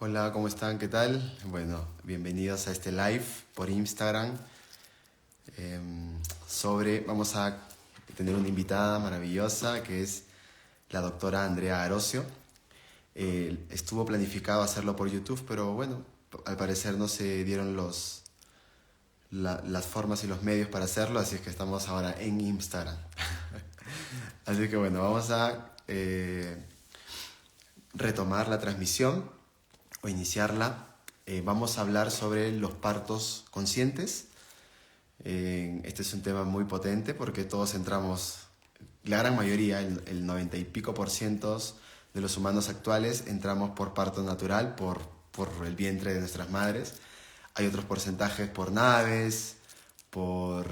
Hola, ¿cómo están? ¿Qué tal? Bueno, bienvenidos a este live por Instagram. Vamos a tener una invitada maravillosa que es la doctora Andrea Arocio. Estuvo planificado hacerlo por YouTube, pero bueno, al parecer no se dieron las formas y los medios para hacerlo, así es que estamos ahora en Instagram. Así que bueno, vamos a retomar la transmisión o iniciarla. Vamos a hablar sobre los partos conscientes. Este es un tema muy potente porque todos entramos, la gran mayoría, el 90 y pico por ciento de los humanos actuales entramos por parto natural, por el vientre de nuestras madres. Hay otros porcentajes por naves, por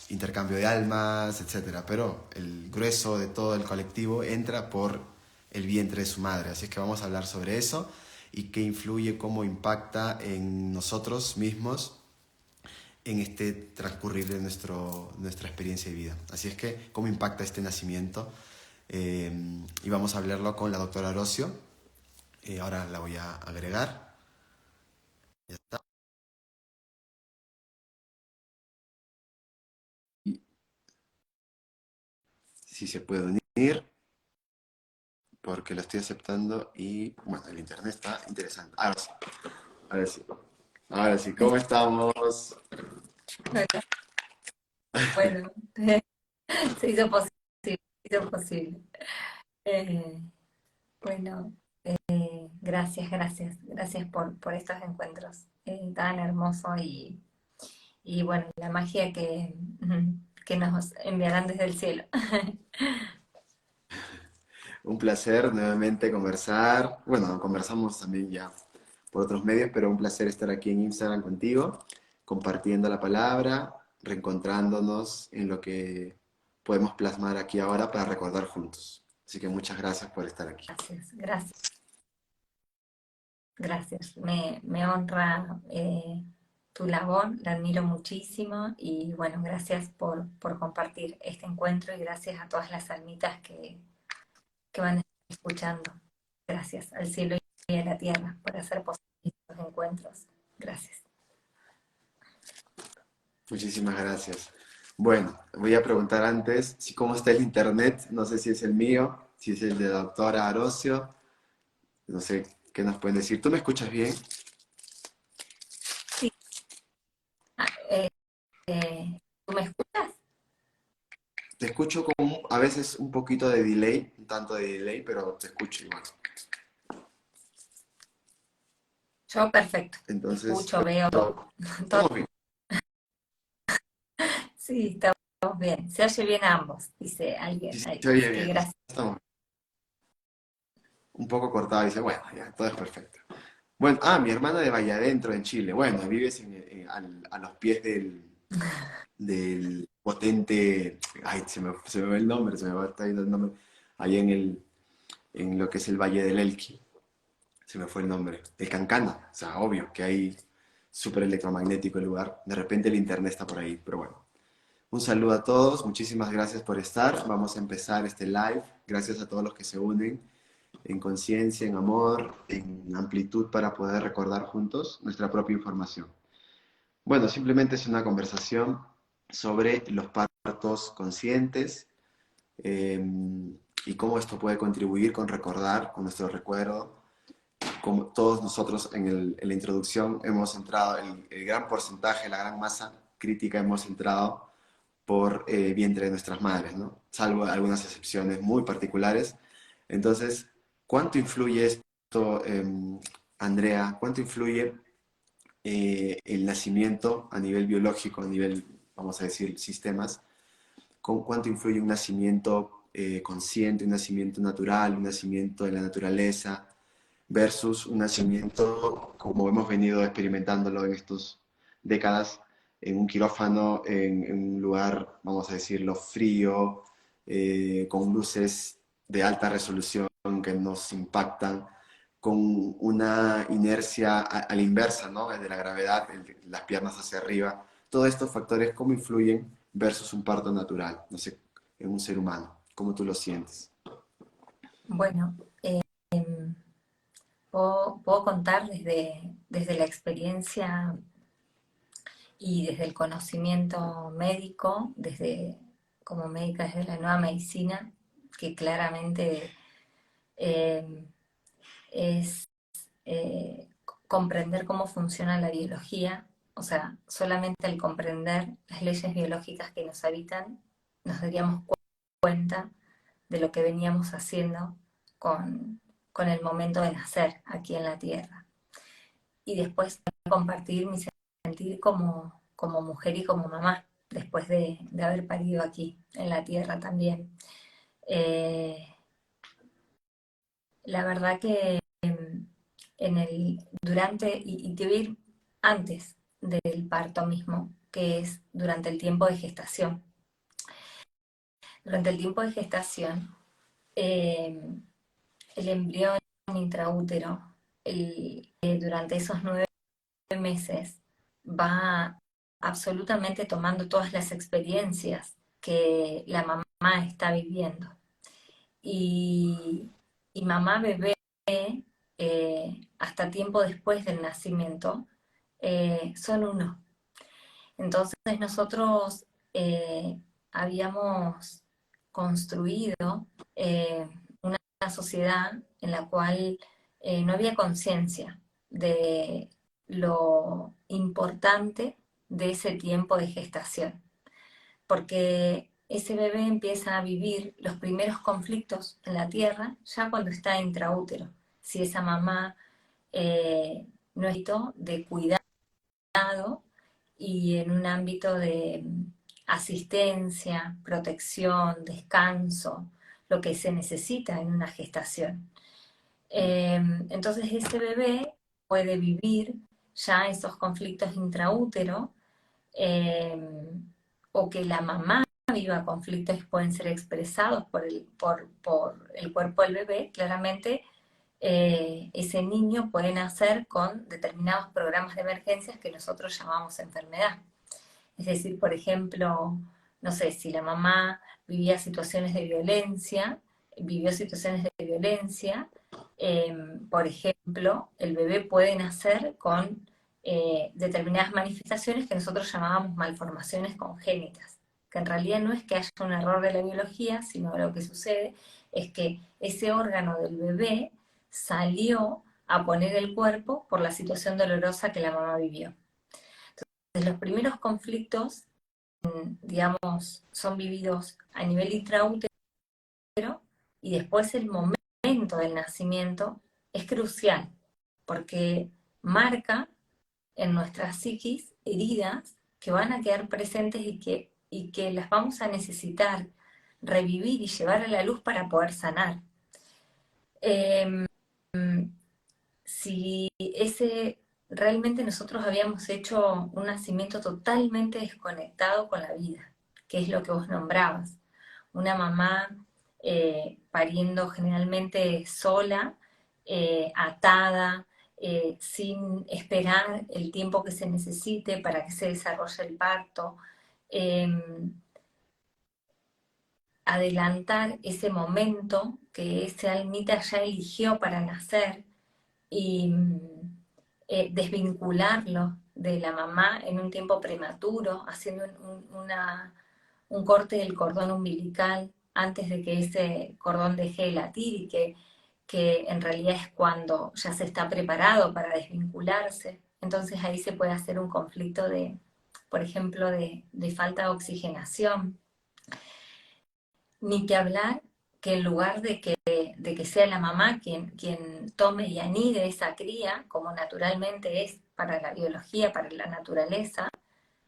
intercambio de almas, etcétera. Pero el grueso de todo el colectivo entra por el vientre de su madre. Así es que vamos a hablar sobre eso y qué influye, cómo impacta en nosotros mismos en este transcurrir de nuestra experiencia de vida. Así es que, ¿cómo impacta este nacimiento? Y vamos a hablarlo con la doctora Arocio. Ahora la voy a agregar. Ya está. Y si se puede unir, porque lo estoy aceptando y, bueno, el internet está interesante. Ahora sí, ahora sí. Ahora sí, ¿cómo estamos? Hola. Bueno, se hizo posible, se hizo posible. Eh, bueno, gracias por estos encuentros tan hermosos y bueno, la magia que nos enviarán desde el cielo. Un placer nuevamente conversar. Bueno, conversamos también ya por otros medios, pero un placer estar aquí en Instagram contigo, compartiendo la palabra, reencontrándonos en lo que podemos plasmar aquí ahora para recordar juntos. Así que muchas gracias por estar aquí. Gracias, gracias. Me honra tu labor, la admiro muchísimo y bueno, gracias por compartir este encuentro y gracias a todas las almitas que van a estar escuchando. Gracias al cielo y a la tierra por hacer posibles estos encuentros. Gracias. Muchísimas gracias. Bueno, voy a preguntar antes si cómo está el internet. No sé si es el mío, si es el de la doctora Arocio. No sé qué nos pueden decir. ¿Tú me escuchas bien? Sí, ah, ¿tú me escuchas? Te escucho con a veces un poquito de delay, un tanto de delay, pero te escucho igual. Yo perfecto. Entonces, Escucho, veo todo. estamos bien. Sí, estamos bien. Se oye bien a ambos, dice Si alguien ahí. se oye Así que bien, gracias. estamos un poco cortado. Dice, bueno, ya, todo es perfecto. Bueno, mi hermana de Valle Adentro, en Chile. Bueno, vives a los pies del potente. Ay, se me va el nombre, se me va está yendo el nombre. Ahí en lo que es el Valle del Elqui. Se me fue el nombre. El Cancana. O sea, obvio que hay súper electromagnético el lugar. De repente el internet está por ahí, pero bueno. Un saludo a todos, muchísimas gracias por estar. Vamos a empezar este live. Gracias a todos los que se unen en conciencia, en amor, en amplitud para poder recordar juntos nuestra propia información. Bueno, simplemente es una conversación sobre los partos conscientes eh, y cómo esto puede contribuir con recordar, con nuestro recuerdo. Como todos nosotros en la introducción hemos entrado, el gran porcentaje, la gran masa crítica hemos entrado por vientre de nuestras madres, ¿no? Salvo algunas excepciones muy particulares. Entonces, ¿cuánto influye esto, Andrea? ¿Cuánto influye el nacimiento a nivel biológico, a nivel, vamos a decir, sistemas? ¿Con cuánto influye un nacimiento consciente, un nacimiento natural, un nacimiento de la naturaleza, versus un nacimiento como hemos venido experimentándolo en estas décadas, en un quirófano, en un lugar, vamos a decirlo, frío, con luces de alta resolución que nos impactan, con una inercia a la inversa, ¿no? De la gravedad, las piernas hacia arriba. Todos estos factores, ¿cómo influyen versus un parto natural? No sé, en un ser humano, ¿cómo tú lo sientes? Bueno, puedo contar desde la experiencia y desde el conocimiento médico, desde como médica desde la nueva medicina, que claramente eh, es eh, comprender cómo funciona la biología, o sea, solamente al comprender las leyes biológicas que nos habitan, nos daríamos cuenta de lo que veníamos haciendo con el momento de nacer aquí en la Tierra. Y después compartir mi sentir como mujer y como mamá, después de haber parido aquí en la Tierra también. Eh, la verdad que durante, y te voy a ir antes del parto mismo, que es durante el tiempo de gestación. Durante el tiempo de gestación, eh, el embrión intraútero, durante esos 9 meses, va absolutamente tomando todas las experiencias que la mamá está viviendo. Y, y mamá bebé, hasta tiempo después del nacimiento, son uno. Entonces nosotros habíamos construido una sociedad en la cual no había conciencia de lo importante de ese tiempo de gestación, porque ese bebé empieza a vivir los primeros conflictos en la tierra ya cuando está intraútero. Si esa mamá no es de cuidado y en un ámbito de asistencia, protección, descanso, lo que se necesita en una gestación. Entonces ese bebé puede vivir ya esos conflictos intraútero, o que la mamá viva conflictos que pueden ser expresados por el cuerpo del bebé. Claramente ese niño puede nacer con determinados programas de emergencias que nosotros llamamos enfermedad. Es decir, por ejemplo, no sé, si la mamá vivía situaciones de violencia, vivió situaciones de violencia, por ejemplo, el bebé puede nacer con determinadas manifestaciones que nosotros llamábamos malformaciones congénitas, que en realidad no es que haya un error de la biología, sino lo que sucede es que ese órgano del bebé salió a poner el cuerpo por la situación dolorosa que la mamá vivió. Entonces, los primeros conflictos, digamos, son vividos a nivel intraútero, y después el momento del nacimiento es crucial, porque marca en nuestra psiquis heridas que van a quedar presentes y que las vamos a necesitar revivir y llevar a la luz para poder sanar. Eh, si ese realmente nosotros habíamos hecho un nacimiento totalmente desconectado con la vida, que es lo que vos nombrabas. Una mamá pariendo generalmente sola, atada, sin esperar el tiempo que se necesite para que se desarrolle el parto. Eh, Adelantar ese momento que esa almita ya eligió para nacer y desvincularlo de la mamá en un tiempo prematuro, haciendo un corte del cordón umbilical antes de que ese cordón deje de latir, y que en realidad es cuando ya se está preparado para desvincularse. Entonces ahí se puede hacer un conflicto de, por ejemplo, de falta de oxigenación. Ni que hablar que en lugar de que sea la mamá quien tome y anide esa cría, como naturalmente es para la biología, para la naturaleza,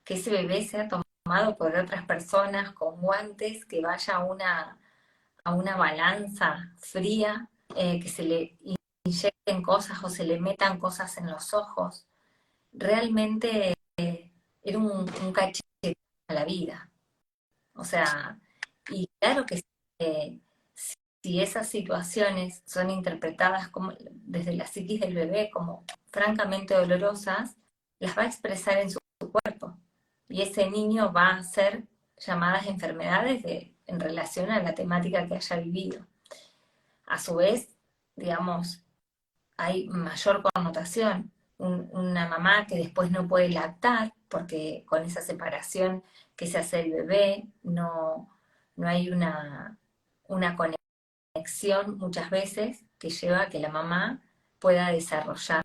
que ese bebé sea tomado por otras personas con guantes, que vaya a una balanza fría, que se le inyecten cosas o se le metan cosas en los ojos. Realmente era un cachete a la vida. O sea, y claro que si esas situaciones son interpretadas como, desde la psiquis del bebé, como francamente dolorosas, las va a expresar en su cuerpo. Y ese niño va a hacer llamadas enfermedades en relación a la temática que haya vivido. A su vez, digamos, hay mayor connotación. Una mamá que después no puede lactar, porque con esa separación que se hace el bebé, no hay una conexión muchas veces que lleva a que la mamá pueda desarrollar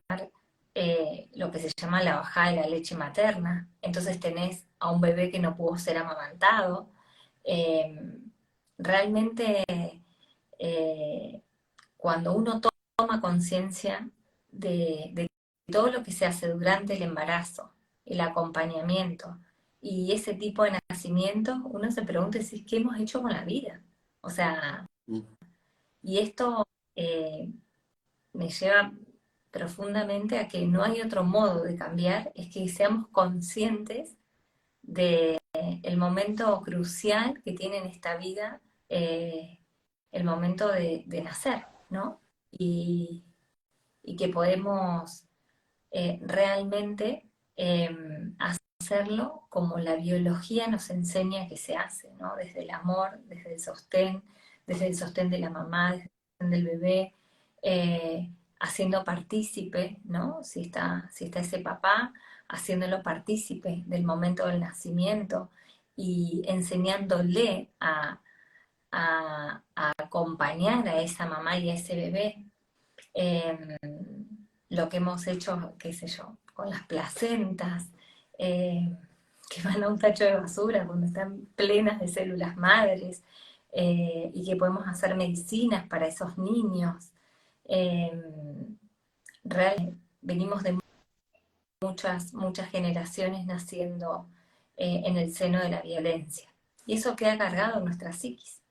lo que se llama la bajada de la leche materna. Entonces tenés a un bebé que no pudo ser amamantado. Eh, realmente eh, cuando uno toma conciencia de todo lo que se hace durante el embarazo, el acompañamiento y ese tipo de nacimiento, uno se pregunta si es qué hemos hecho con la vida. O sea, Mm. y esto eh, me lleva profundamente a que no hay otro modo de cambiar, es que seamos conscientes del momento crucial que tiene en esta vida, eh, el momento de nacer, ¿no? Y, y que podemos realmente hacerlo como la biología nos enseña que se hace, ¿no? Desde el amor, desde el sostén de la mamá, desde el sostén del bebé, haciendo partícipe, ¿no? Si está ese papá, haciéndolo partícipe del momento del nacimiento y enseñándole a acompañar a esa mamá y a ese bebé. Eh, lo que hemos hecho, qué sé yo, con las placentas, eh, que van a un tacho de basura cuando están plenas de células madres, y que podemos hacer medicinas para esos niños. Eh, realmente venimos de muchas generaciones naciendo en el seno de la violencia. Y eso queda cargado en nuestra psiquis.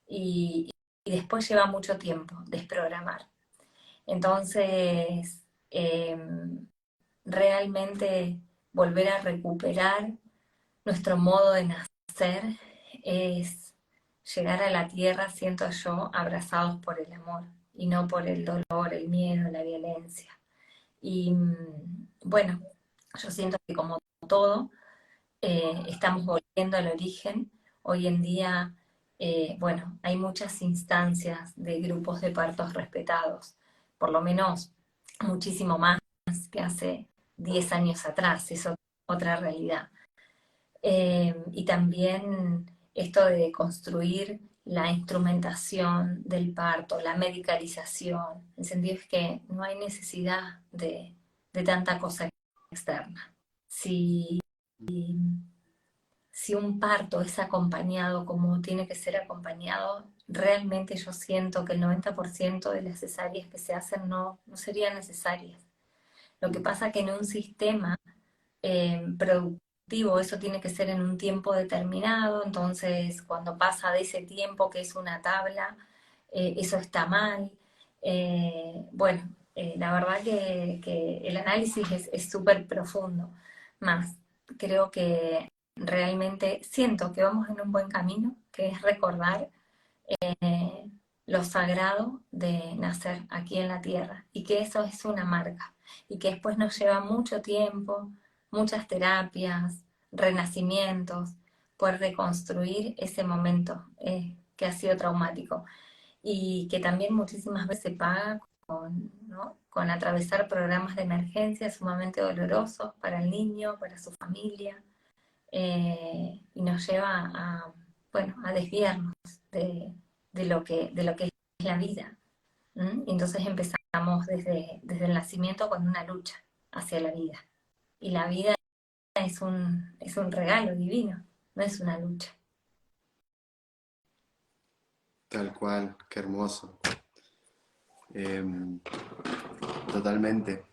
Y después lleva mucho tiempo desprogramar. Entonces, realmente volver a recuperar nuestro modo de nacer es llegar a la tierra, siento yo, abrazados por el amor y no por el dolor, el miedo, la violencia. Y bueno, yo siento que como todo, estamos volviendo al origen. Hoy en día, bueno, hay muchas instancias de grupos de partos respetados, por lo menos muchísimo más que hace 10 años atrás, es otra realidad. Y también esto de construir la instrumentación del parto, la medicalización, en sentido es que no hay necesidad de tanta cosa externa. Si si un parto es acompañado como tiene que ser acompañado, realmente yo siento que el 90% de las cesáreas que se hacen no serían necesarias. Lo que pasa que en un sistema productivo eso tiene que ser en un tiempo determinado, entonces cuando pasa de ese tiempo que es una tabla, eso está mal. Bueno, la verdad que el análisis es súper profundo, más creo que realmente siento que vamos en un buen camino, que es recordar lo sagrado de nacer aquí en la tierra y que eso es una marca y que después nos lleva mucho tiempo, muchas terapias, renacimientos, poder reconstruir ese momento que ha sido traumático y que también muchísimas veces se paga con, ¿no? con atravesar programas de emergencia sumamente dolorosos para el niño, para su familia, y nos lleva bueno, a desviarnos de lo que es la vida. Y entonces empezamos desde el nacimiento con una lucha hacia la vida. Y la vida es un regalo divino, no es una lucha. Tal cual, qué hermoso. Em, Totalmente.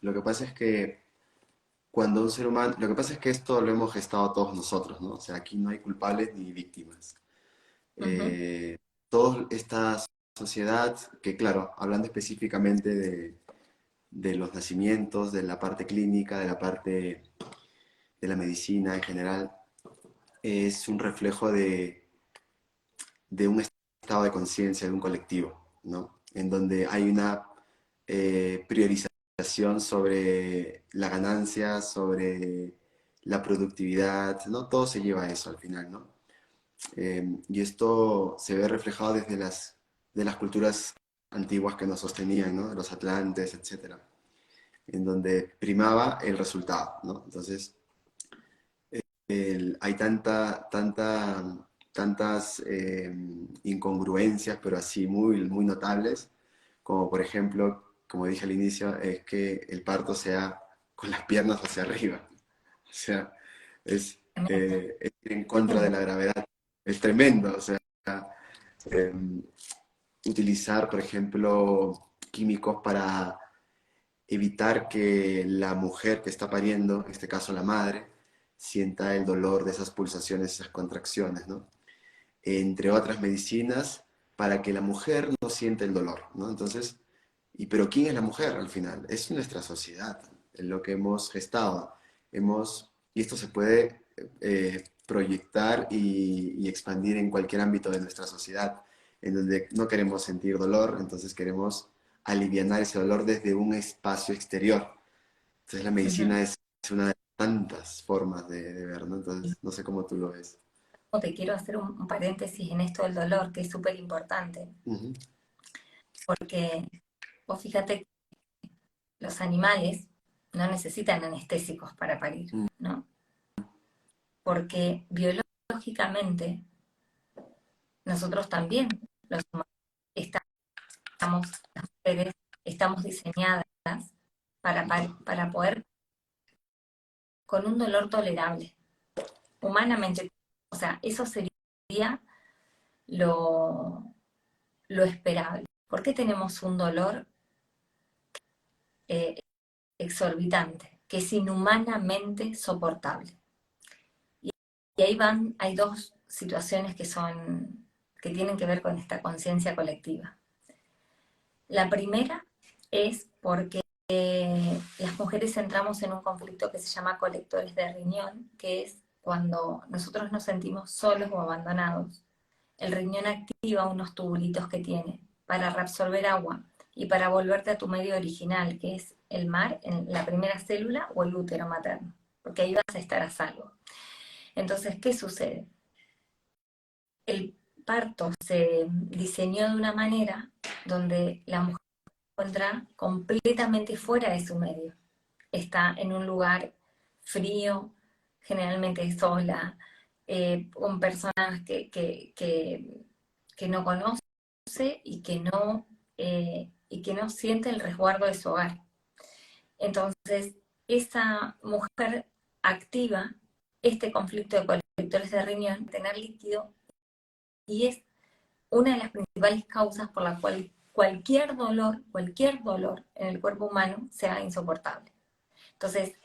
Lo que pasa es que cuando un ser humano, lo que pasa es que esto lo hemos gestado todos nosotros, ¿no? O sea, aquí no hay culpables ni víctimas. Ujú, Eh, Toda esta sociedad, que claro, hablando específicamente de los nacimientos, de la parte clínica, de la parte de la medicina en general, es un reflejo de un estado de conciencia, de un colectivo, ¿no? En donde hay una priorización sobre la ganancia, sobre la productividad, ¿no? Todo se lleva a eso al final, ¿no? Y esto se ve reflejado desde de las culturas antiguas que nos sostenían, ¿no? Los atlantes, etcétera, en donde primaba el resultado, ¿no? Entonces, hay tantas incongruencias, pero así muy, muy notables, como por ejemplo, como dije al inicio, es que el parto sea con las piernas hacia arriba. O sea, es ir en contra de la gravedad. Es tremendo. O sea, eh, utilizar, por ejemplo, químicos para evitar que la mujer que está pariendo, en este caso la madre, sienta el dolor de esas pulsaciones, esas contracciones, ¿no? Entre otras medicinas, para que la mujer no sienta el dolor, ¿no? Entonces, pero ¿quién es la mujer al final? Es nuestra sociedad, en lo que hemos gestado. Y esto se puede proyectar y expandir en cualquier ámbito de nuestra sociedad, en donde no queremos sentir dolor, entonces queremos alivianar ese dolor desde un espacio exterior. Entonces la medicina es una de tantas formas de ver, ¿no? Entonces, no sé cómo tú lo ves. Te quiero hacer un paréntesis en esto del dolor, que es súper importante, Ujú. porque vos fíjate que los animales no necesitan anestésicos para parir, Mm. ¿no? Porque biológicamente nosotros también, los humanos, estamos, las mujeres, estamos diseñadas para poder con un dolor tolerable, humanamente. O sea, eso sería lo, lo esperable. ¿Por qué tenemos un dolor eh, exorbitante, que es inhumanamente soportable? Y ahí hay dos situaciones que tienen que ver con esta conciencia colectiva. La primera es porque las mujeres entramos en un conflicto que se llama colectores de riñón, que es cuando nosotros nos sentimos solos o abandonados. El riñón activa unos tubulitos que tiene para reabsorber agua y para volverte a tu medio original, que es el mar, en la primera célula o el útero materno, porque ahí vas a estar a salvo. Entonces, ¿qué sucede? El parto se diseñó de una manera donde la mujer se encuentra completamente fuera de su medio. Está en un lugar frío, generalmente sola, con personas que no conoce y que no siente el resguardo de su hogar. Entonces, esa mujer activa este conflicto de colectores de riñón, tener líquido, y es una de las principales causas por la cual cualquier dolor en el cuerpo humano sea insoportable. Entonces,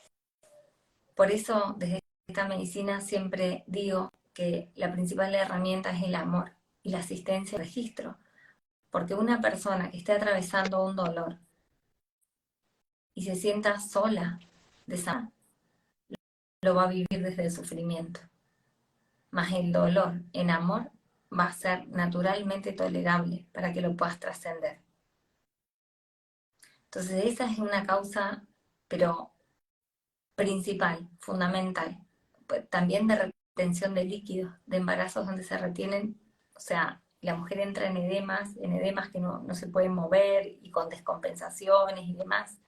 por eso desde esta medicina siempre digo que la principal herramienta es el amor y la asistencia al registro, porque una persona que esté atravesando un dolor y se sienta sola, lo va a vivir desde el sufrimiento. Más el dolor en amor va a ser naturalmente tolerable para que lo puedas trascender. Entonces esa es una causa, pero principal, fundamental. Pues, también de retención de líquidos, de embarazos donde se retienen, o sea, la mujer entra en edemas que no se pueden mover y con descompensaciones y demás.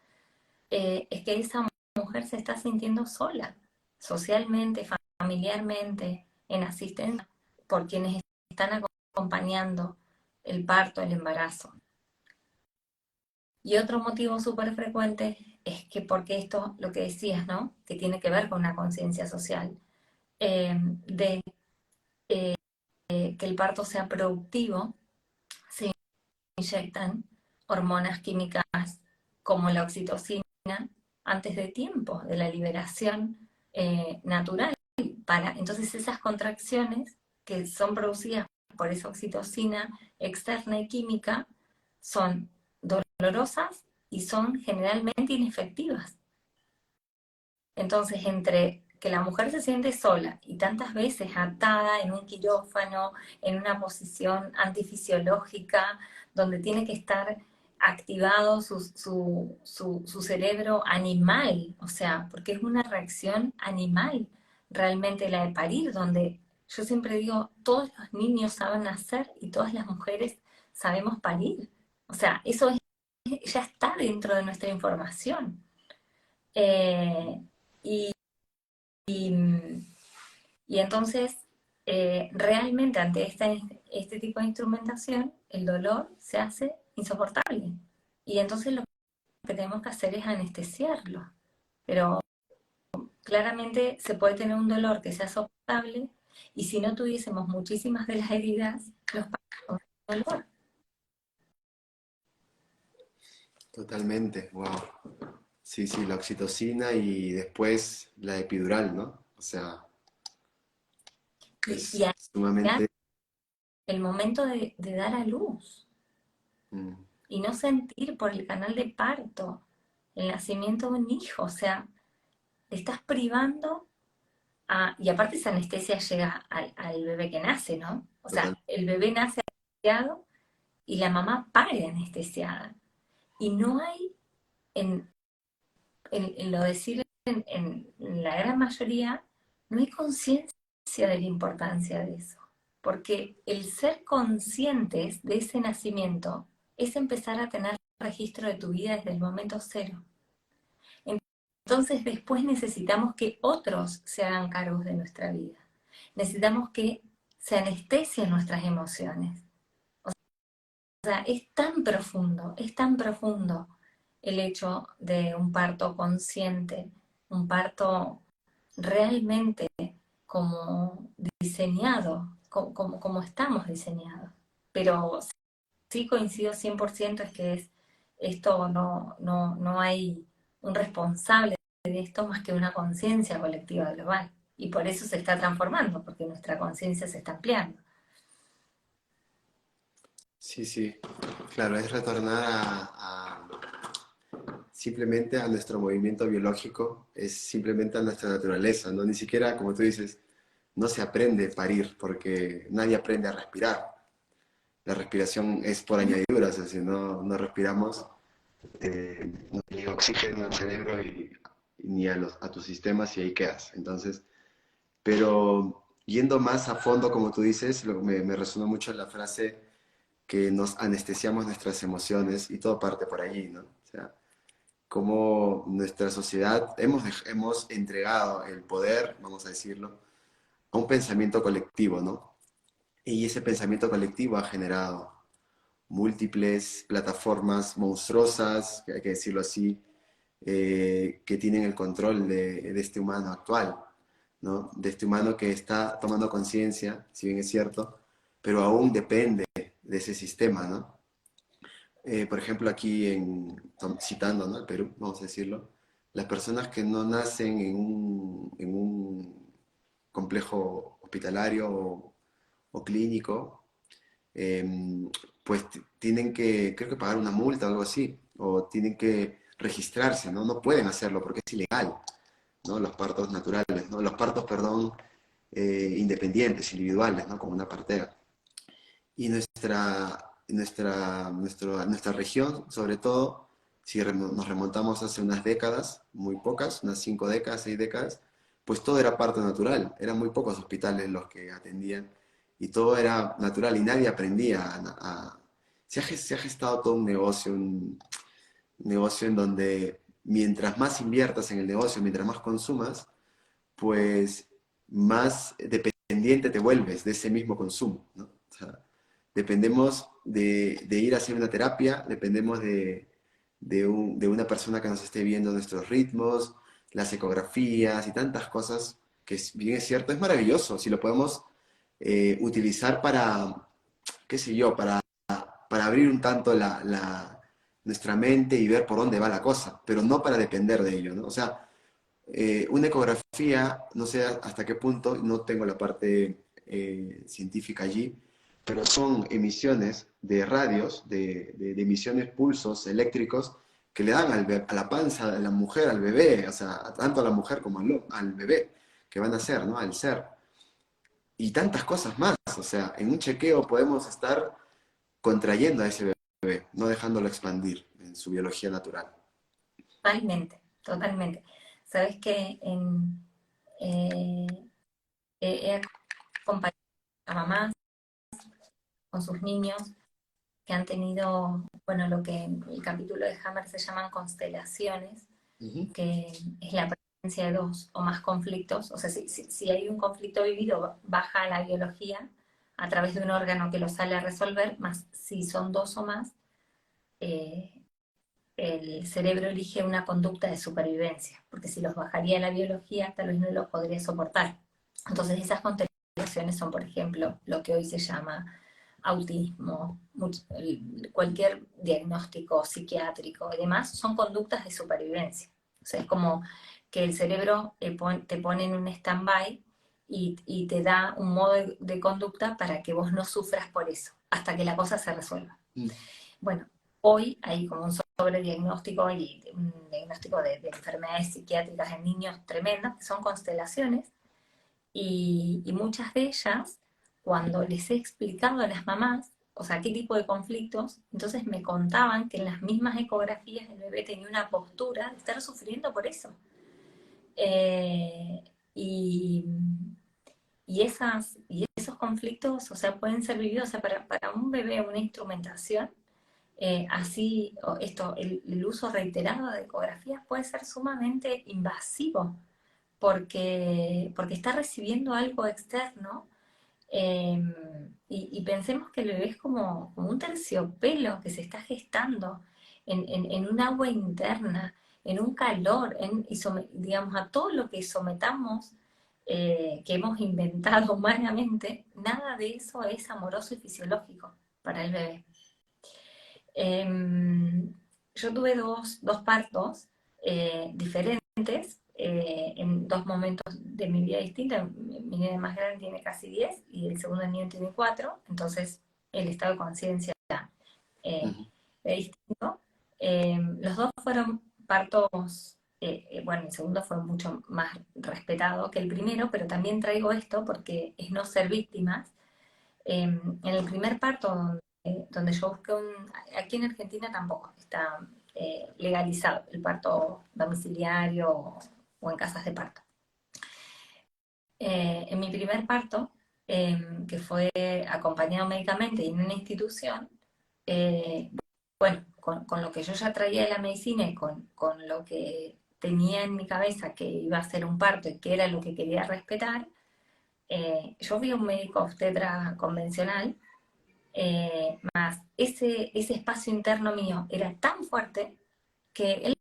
Es que esa mujer se está sintiendo sola, socialmente, familiarmente, en asistencia, por quienes están acompañando el parto, el embarazo. Y otro motivo súper frecuente es que porque esto, lo que decías, ¿no? Que tiene que ver con una conciencia social, de que el parto sea productivo, se inyectan hormonas químicas como la oxitocina antes de tiempo, de la liberación natural. Entonces esas contracciones que son producidas por esa oxitocina externa y química son dolorosas y son generalmente inefectivas. Entonces, entre que la mujer se siente sola y tantas veces atada en un quirófano, en una posición antifisiológica, donde tiene que estar activado su cerebro animal, o sea, porque es una reacción animal realmente la de parir, donde yo siempre digo, todos los niños saben nacer y todas las mujeres sabemos parir. O sea, eso ya está dentro de nuestra información. Eh, y, y entonces, realmente ante este tipo de instrumentación, el dolor se hace insoportable. Y entonces lo que tenemos que hacer es anestesiarlo. Pero claramente se puede tener un dolor que sea soportable y si no tuviésemos muchísimas de las heridas, nos pasa el dolor. Totalmente, wow. Sí, sí, la oxitocina y después la epidural, ¿no? O sea, Y es sumamente... el momento de dar a luz mm, y no sentir por el canal de parto el nacimiento de un hijo, o sea, te estás privando y aparte esa anestesia llega al bebé que nace, ¿no? O total. sea, el bebé nace anestesiado y la mamá pare anestesiada. Y no hay, en lo decir en la gran mayoría, no hay conciencia de la importancia de eso. Porque el ser conscientes de ese nacimiento es empezar a tener registro de tu vida desde el momento cero. Entonces después necesitamos que otros se hagan cargos de nuestra vida. Necesitamos que se anestesien nuestras emociones. O sea, es tan profundo el hecho de un parto consciente, un parto realmente como diseñado, como estamos diseñados. Pero sí coincido 100% es que esto no hay un responsable de esto más que una conciencia colectiva global. Y por eso se está transformando, porque nuestra conciencia se está ampliando. Sí, sí, claro, es retornar simplemente a nuestro movimiento biológico, es simplemente a nuestra naturaleza, ¿no? Ni siquiera, como tú dices, no se aprende a parir porque nadie aprende a respirar. La respiración es por añadidura, o sea, si no respiramos, no llega oxígeno al cerebro y ni a tus sistemas y ahí quedas. Entonces, pero yendo más a fondo, como tú dices, me resonó mucho la frase que nos anestesiamos nuestras emociones y todo parte por allí, ¿no? O sea, cómo nuestra sociedad hemos entregado el poder, vamos a decirlo, a un pensamiento colectivo, ¿no? Y ese pensamiento colectivo ha generado múltiples plataformas monstruosas, que hay que decirlo así, que tienen el control de este humano actual, ¿no? De este humano que está tomando conciencia, si bien es cierto, pero aún depende de ese sistema, ¿no? Por ejemplo, aquí citando, ¿no? El Perú, vamos a decirlo, las personas que no nacen en un complejo hospitalario o clínico, eh, pues tienen que, creo que pagar una multa o algo así, o tienen que registrarse, ¿no? No pueden hacerlo porque es ilegal, ¿no? Los partos naturales, ¿no? Los partos, perdón, independientes, individuales, ¿no? Como una partera. Y nuestra región, sobre todo, si nos remontamos hace unas décadas, muy pocas, unas 5 décadas, 6 décadas, pues todo era parto natural. Eran muy pocos hospitales los que atendían y todo era natural y nadie aprendía se ha gestado todo un negocio en donde mientras más inviertas en el negocio, mientras más consumas, pues más dependiente te vuelves de ese mismo consumo, ¿no? O sea, dependemos de ir a hacer una terapia, dependemos de una persona que nos esté viendo nuestros ritmos, las ecografías y tantas cosas, que bien es cierto, es maravilloso, si lo podemos utilizar para, qué sé yo, para abrir un tanto nuestra mente y ver por dónde va la cosa, pero no para depender de ello, ¿no? O sea, una ecografía, no sé hasta qué punto, no tengo la parte científica allí, pero son emisiones de radios, de emisiones pulsos eléctricos que le dan a la panza de la mujer, al bebé, o sea, tanto a la mujer como al bebé que van a ser, ¿no? Al ser. Y tantas cosas más, o sea, en un chequeo podemos estar contrayendo a ese bebé, no dejándolo expandir en su biología natural. Totalmente, totalmente. Sabes que eh, he acompañado a mamás con sus niños que han tenido, bueno, lo que en el capítulo de Hammer se llaman constelaciones, Ujú. que es la presencia de dos o más conflictos. O sea, si hay un conflicto vivido, baja a la biología a través de un órgano que lo sale a resolver, más si son dos o más, eh, el cerebro elige una conducta de supervivencia, porque si los bajaría a la biología, tal vez no los podría soportar. Entonces esas constelaciones son, por ejemplo, lo que hoy se llama autismo, cualquier diagnóstico psiquiátrico y demás, son conductas de supervivencia. O sea, es como que el cerebro te pone en un stand-by y te da un modo de conducta para que vos no sufras por eso, hasta que la cosa se resuelva. Mm. Bueno, hoy hay como un sobrediagnóstico y un diagnóstico de enfermedades psiquiátricas en niños tremendas, que son constelaciones, y muchas de ellas, cuando les he explicado a las mamás, o sea, qué tipo de conflictos, entonces me contaban que en las mismas ecografías el bebé tenía una postura de estar sufriendo por eso. Eh, y, y esos conflictos, o sea, pueden ser vividos, o sea, para un bebé una instrumentación así, el uso reiterado de ecografías puede ser sumamente invasivo porque está recibiendo algo externo eh, y pensemos que el bebé es como un terciopelo que se está gestando en un agua interna, en un calor, digamos, a todo lo que sometamos, que hemos inventado humanamente, nada de eso es amoroso y fisiológico para el bebé. Yo tuve dos partos diferentes en dos momentos de mi vida distintos. Mi niño más grande tiene casi 10 y el segundo niño tiene 4, entonces el estado de conciencia eh, Ujú. es distinto. Los dos fueron partos, bueno, el segundo fue mucho más respetado que el primero, pero también traigo esto porque es no ser víctimas. En el primer parto donde yo busqué aquí en Argentina tampoco está legalizado el parto domiciliario o en casas de parto. En mi primer parto, que fue acompañado médicamente y en una institución, eh, bueno, con lo que yo ya traía de la medicina y con lo que tenía en mi cabeza que iba a ser un parto y que era lo que quería respetar, yo fui a un médico obstetra convencional, más ese espacio interno mío era tan fuerte que él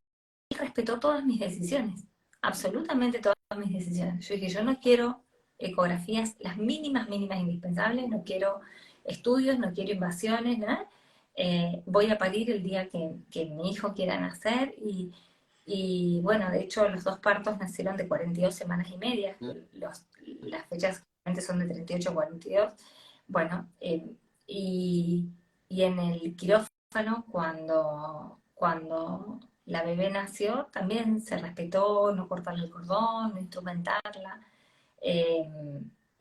respetó todas mis decisiones, absolutamente todas mis decisiones. Yo dije, yo no quiero ecografías, las mínimas, mínimas indispensables, no quiero estudios, no quiero invasiones, nada. Voy a parir el día que mi hijo quiera nacer y bueno, de hecho los dos partos nacieron de 42 semanas y media, las fechas realmente son de 38 a 42. Bueno, y, y en el quirófano cuando la bebé nació también se respetó no cortarle el cordón, no instrumentarla. eh,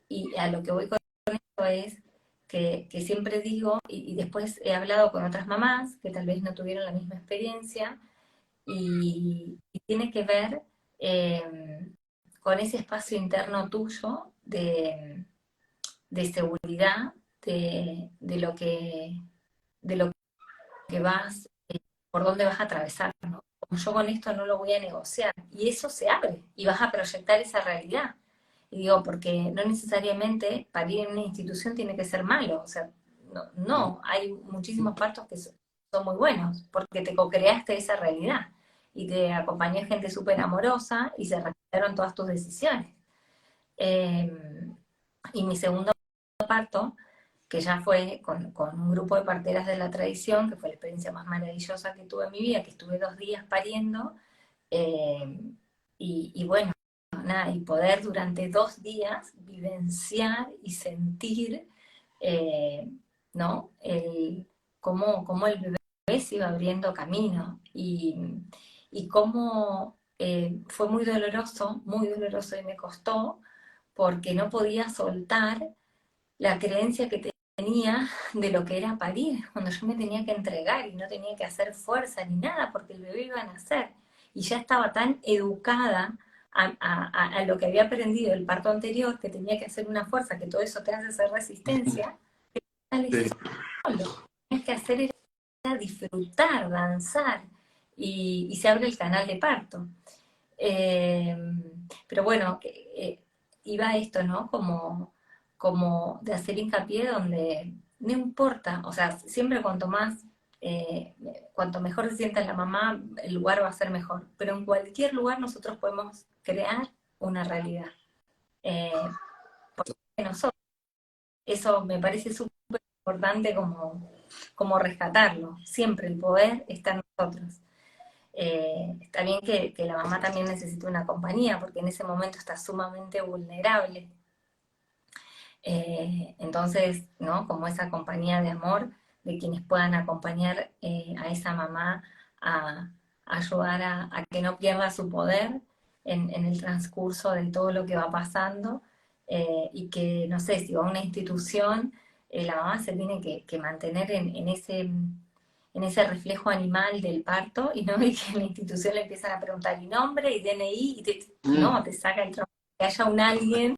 y a lo que voy con esto es que siempre digo, y después he hablado con otras mamás que tal vez no tuvieron la misma experiencia, y tiene que ver con ese espacio interno tuyo de seguridad, de lo de lo que vas, por dónde vas a atravesar, ¿no? Como yo con esto no lo voy a negociar. Y eso se abre y vas a proyectar esa realidad. Y digo, porque no necesariamente parir en una institución tiene que ser malo. O sea, no, hay muchísimos partos que son muy buenos, porque te co-creaste esa realidad. Y te acompañó gente súper amorosa y se respetaron todas tus decisiones. Eh, y mi segundo parto, que ya fue con un grupo de parteras de la tradición, que fue la experiencia más maravillosa que tuve en mi vida, que estuve 2 días pariendo, eh, y bueno, nada, y poder durante 2 días vivenciar y sentir, eh, ¿no? Cómo el bebé se iba abriendo camino y cómo fue muy doloroso y me costó porque no podía soltar la creencia que tenía de lo que era parir, cuando yo me tenía que entregar y no tenía que hacer fuerza ni nada porque el bebé iba a nacer. Y ya estaba tan educada a lo que había aprendido el parto anterior, que tenía que hacer una fuerza, que todo eso te hace hacer resistencia, Sí. solo. Tienes que hacer disfrutar, danzar, y se abre el canal de parto. Eh, pero bueno, iba a esto, ¿no? Como de hacer hincapié donde no importa, o sea, siempre eh, cuanto mejor se sienta la mamá, el lugar va a ser mejor, pero en cualquier lugar nosotros podemos crear una realidad. Eh, de nosotros. Eso me parece súper importante como rescatarlo. Siempre el poder está en nosotros. Está bien que la mamá también necesita una compañía, porque en ese momento está sumamente vulnerable. Entonces, ¿no? Como esa compañía de amor, de quienes puedan acompañar a esa mamá a, a ayudar a que no pierda su poder en el transcurso de todo lo que va pasando, y que, no sé, si va a una institución, la mamá se tiene que mantener en ese reflejo animal del parto, y no y que en la institución le empiezan a preguntar y nombre y DNI, y no, Mm, te saca el trabajo, que haya un alguien.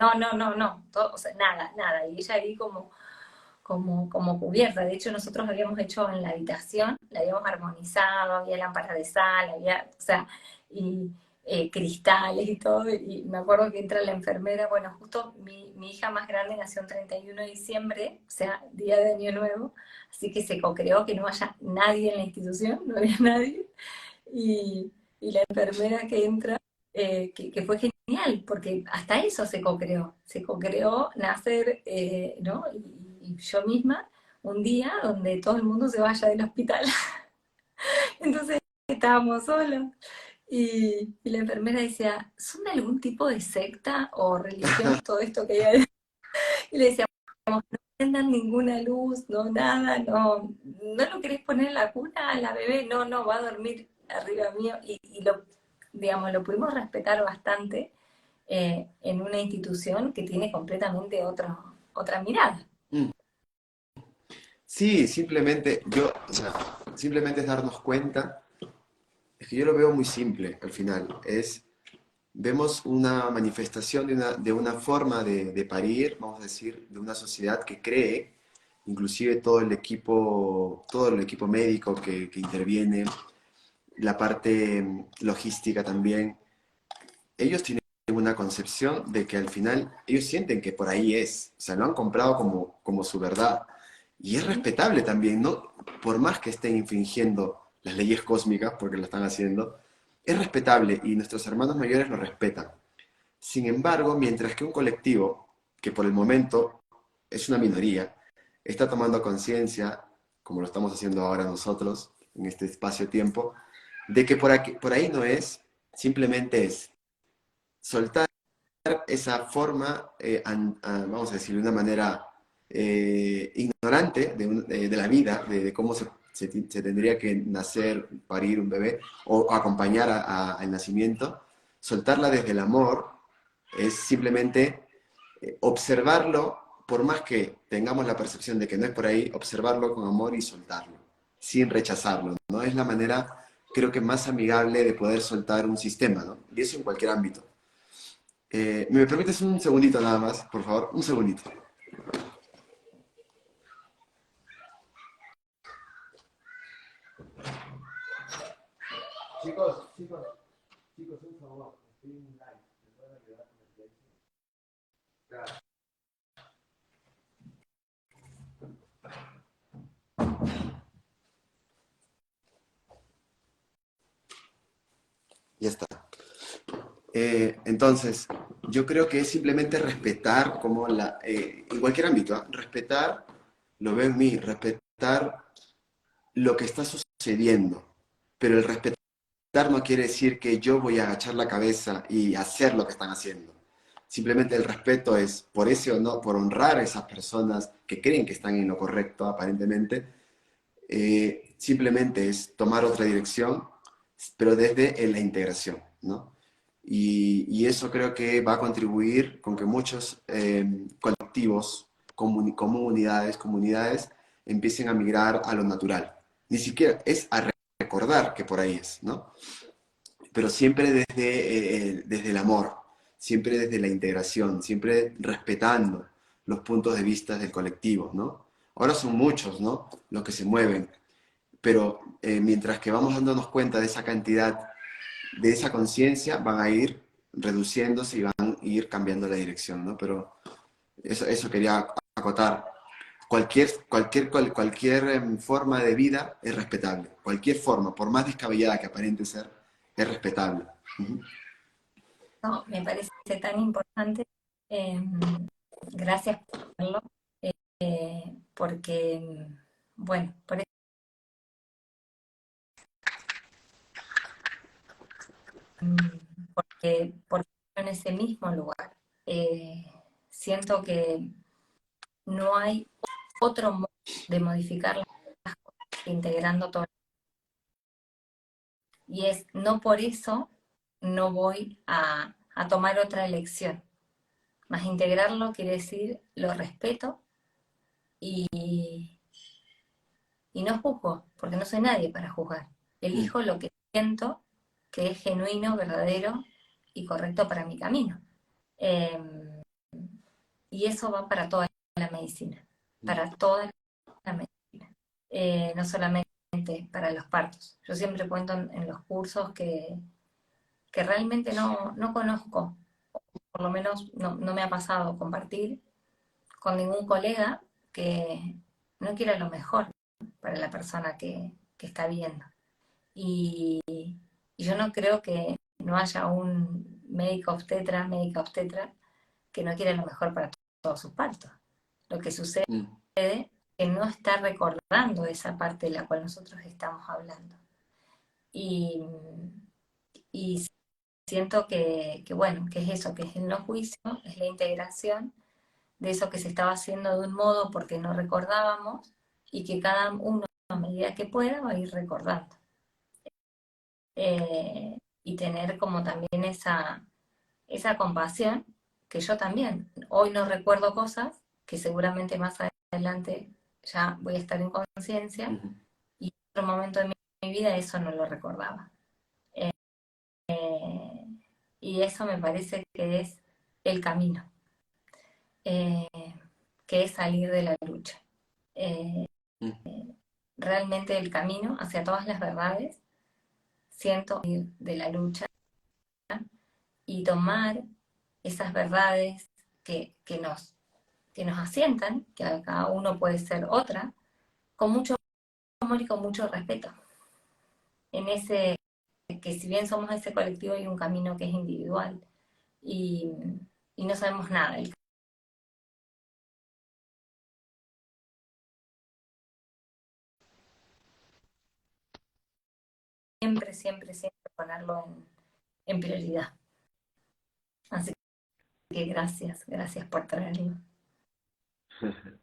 No, no, no, no, todo, o sea, nada, nada. Y ella ahí como cubierta. De hecho, nosotros habíamos hecho en la habitación, la habíamos armonizado, había lámparas de sal, había, o sea, y cristales y todo. Y me acuerdo que entra la enfermera, bueno, justo mi hija más grande nació el 31 de diciembre, o sea, día de Año Nuevo, así que se co-creó que no haya nadie en la institución, no había nadie. Y, y la enfermera que entra, que fue genial, porque hasta eso se co-creó nacer, ¿no? Y yo misma, un día donde todo el mundo se vaya del hospital. Entonces estábamos solos. Y la enfermera decía, ¿son de algún tipo de secta o religión todo esto que hay adentro? Y le decía, no prendan ninguna luz, no nada, no lo querés poner en la cuna a la bebé, no, no, va a dormir arriba mío. Y digamos, lo pudimos respetar bastante en una institución que tiene completamente otra mirada. mm. Sí, simplemente yo, o sea, simplemente es darnos cuenta, es que yo lo veo muy simple al final, vemos una manifestación de una forma de parir, vamos a decir, de una sociedad que cree, inclusive todo el equipo médico que interviene, la parte logística también, ellos tienen una concepción de que al final ellos sienten que por ahí es, o sea, lo han comprado como su verdad. Y es respetable también, ¿no? Por más que estén infringiendo las leyes cósmicas, porque lo están haciendo, es respetable y nuestros hermanos mayores lo respetan. Sin embargo, mientras que un colectivo, que por el momento es una minoría, está tomando conciencia, como lo estamos haciendo ahora nosotros, en este espacio-tiempo, de que por ahí no es, simplemente es soltar esa forma, vamos a decir, de una manera ignorante de la vida, de cómo se tendría que nacer, parir un bebé o acompañar al nacimiento, soltarla desde el amor es simplemente observarlo, por más que tengamos la percepción de que no es por ahí, observarlo con amor y soltarlo, sin rechazarlo, ¿no? Es la manera, creo que más amigable de poder soltar un sistema, ¿no? Y eso en cualquier ámbito. ¿Me permites un segundito nada más, por favor? Un segundito. Chicos, chicos, chicos, un favor, estoy en un live, ¿me pueden ayudar con el live? Claro. Ya está. Entonces, yo creo que es simplemente respetar, en cualquier ámbito, ¿ah? Respetar, lo veo en mí, respetar lo que está sucediendo, pero el respetar no quiere decir que yo voy a agachar la cabeza y hacer lo que están haciendo. Simplemente el respeto es por ese o no, por honrar a esas personas que creen que están en lo correcto, aparentemente. Simplemente es tomar otra dirección, pero desde la integración, ¿no? Y eso creo que va a contribuir con que muchos colectivos, comunidades, empiecen a migrar a lo natural. Ni siquiera es a recordar que por ahí es, ¿no? Pero siempre desde el amor, siempre desde la integración, siempre respetando los puntos de vista del colectivo, ¿no? Ahora son muchos, ¿no? Los que se mueven, pero mientras que vamos dándonos cuenta de esa cantidad, de esa conciencia, van a ir reduciéndose y van a ir cambiando la dirección, ¿no? Pero eso quería acotar. Cualquier forma de vida es respetable. Cualquier forma, por más descabellada que aparente ser, es respetable. Ujú. No, me parece tan importante. eh, Gracias por verlo, porque, bueno, porque en ese mismo lugar eh, siento que no hay otro modo de modificar las cosas que integrando todo. Y es, no por eso no voy a tomar otra elección. Más integrarlo quiere decir lo respeto y, y no juzgo, porque no soy nadie para juzgar. Mm, Elijo lo que siento que es genuino, verdadero y correcto para mi camino. Eh, y eso va para toda la medicina, mm, para toda la medicina, no solamente para los partos. Yo siempre cuento en los cursos que realmente no conozco, por lo menos no me ha pasado compartir con ningún colega que no quiera lo mejor para la persona que está viendo. Y, y yo no creo que no haya un médico obstetra, médica obstetra, que no quiera lo mejor para todos sus partos. Lo que sucede mm, es que no está recordando esa parte de la cual nosotros estamos hablando. Y, y siento bueno, que es eso, que es el no juicio, es la integración de eso que se estaba haciendo de un modo porque no recordábamos y que cada uno a medida que pueda va a ir recordando. Y tener como también esa compasión, que yo también hoy no recuerdo cosas que seguramente más adelante ya voy a estar en conciencia ujú. y en otro momento de mi vida eso no lo recordaba. Eh, y eso me parece que es el camino, eh, que es salir de la lucha. Eh, Mm, Realmente el camino hacia todas las verdades, siento ir de la lucha y tomar esas verdades que nos asientan, que a cada uno puede ser otra, con mucho amor y con mucho respeto. En ese, que si bien somos ese colectivo, hay un camino que es individual y, y no sabemos nada. Siempre ponerlo en prioridad. Así que gracias por traerlo.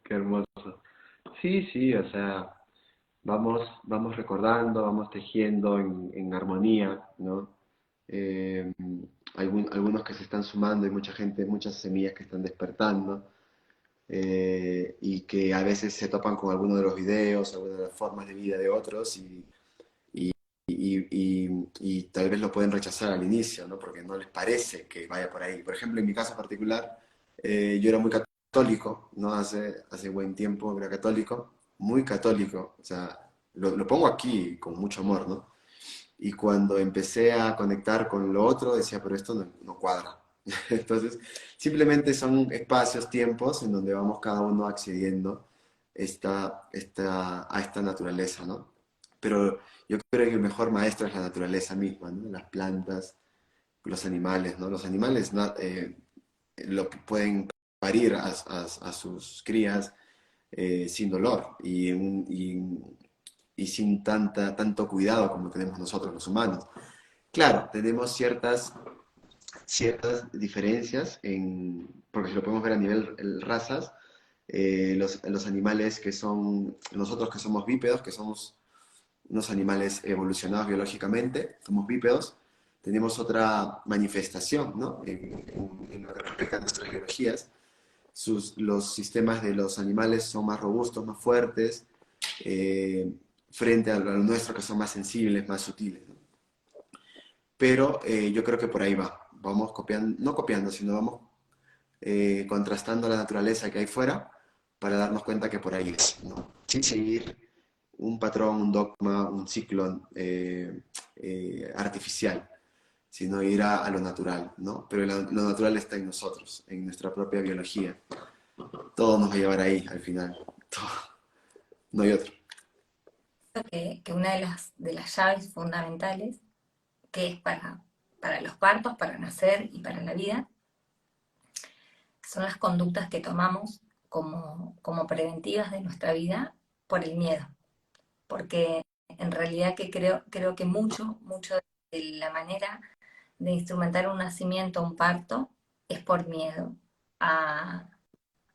qué hermoso. Sí, sí, o sea, vamos recordando, vamos tejiendo en armonía, ¿no? Eh, algunos que se están sumando, hay mucha gente, muchas semillas que están despertando y que a veces se topan con alguno de los videos, algunas de las formas de vida de otros y tal vez lo pueden rechazar al inicio, ¿no? Porque no les parece que vaya por ahí. Por ejemplo, en mi caso particular, yo era muy católico, ¿no? Hace buen tiempo era católico, muy católico, o sea, lo pongo aquí con mucho amor, ¿no? Y cuando empecé a conectar con lo otro, decía, pero esto no cuadra. Entonces, simplemente son espacios, tiempos en donde vamos cada uno accediendo a esta naturaleza, ¿no? Pero yo creo que el mejor maestro es la naturaleza misma, ¿no? Las plantas, los animales, ¿no? Los animales lo pueden parir a sus crías sin dolor y sin tanto cuidado como tenemos nosotros los humanos. Claro, tenemos ciertas diferencias, porque si lo podemos ver a nivel razas, los animales que son, nosotros que somos bípedos, que somos unos animales evolucionados biológicamente, somos bípedos, tenemos otra manifestación, ¿no? En lo que respecta a nuestras biologías. Los sistemas de los animales son más robustos, más fuertes, eh, frente a lo nuestro que son más sensibles, más sutiles, ¿no? Pero yo creo que por ahí va. Vamos copiando, no copiando, sino vamos contrastando la naturaleza que hay fuera para darnos cuenta que por ahí es, ¿no? Sin seguir un patrón, un dogma, un ciclo artificial, sino ir a lo natural, ¿no? Pero lo natural está en nosotros, en nuestra propia biología. Todo nos va a llevar ahí al final. Todo. No hay otro. Que una de las llaves fundamentales, que es para los partos, para nacer y para la vida, son las conductas que tomamos como preventivas de nuestra vida por el miedo. Porque en realidad que creo que mucho de la manera de instrumentar un nacimiento, un parto, es por miedo a,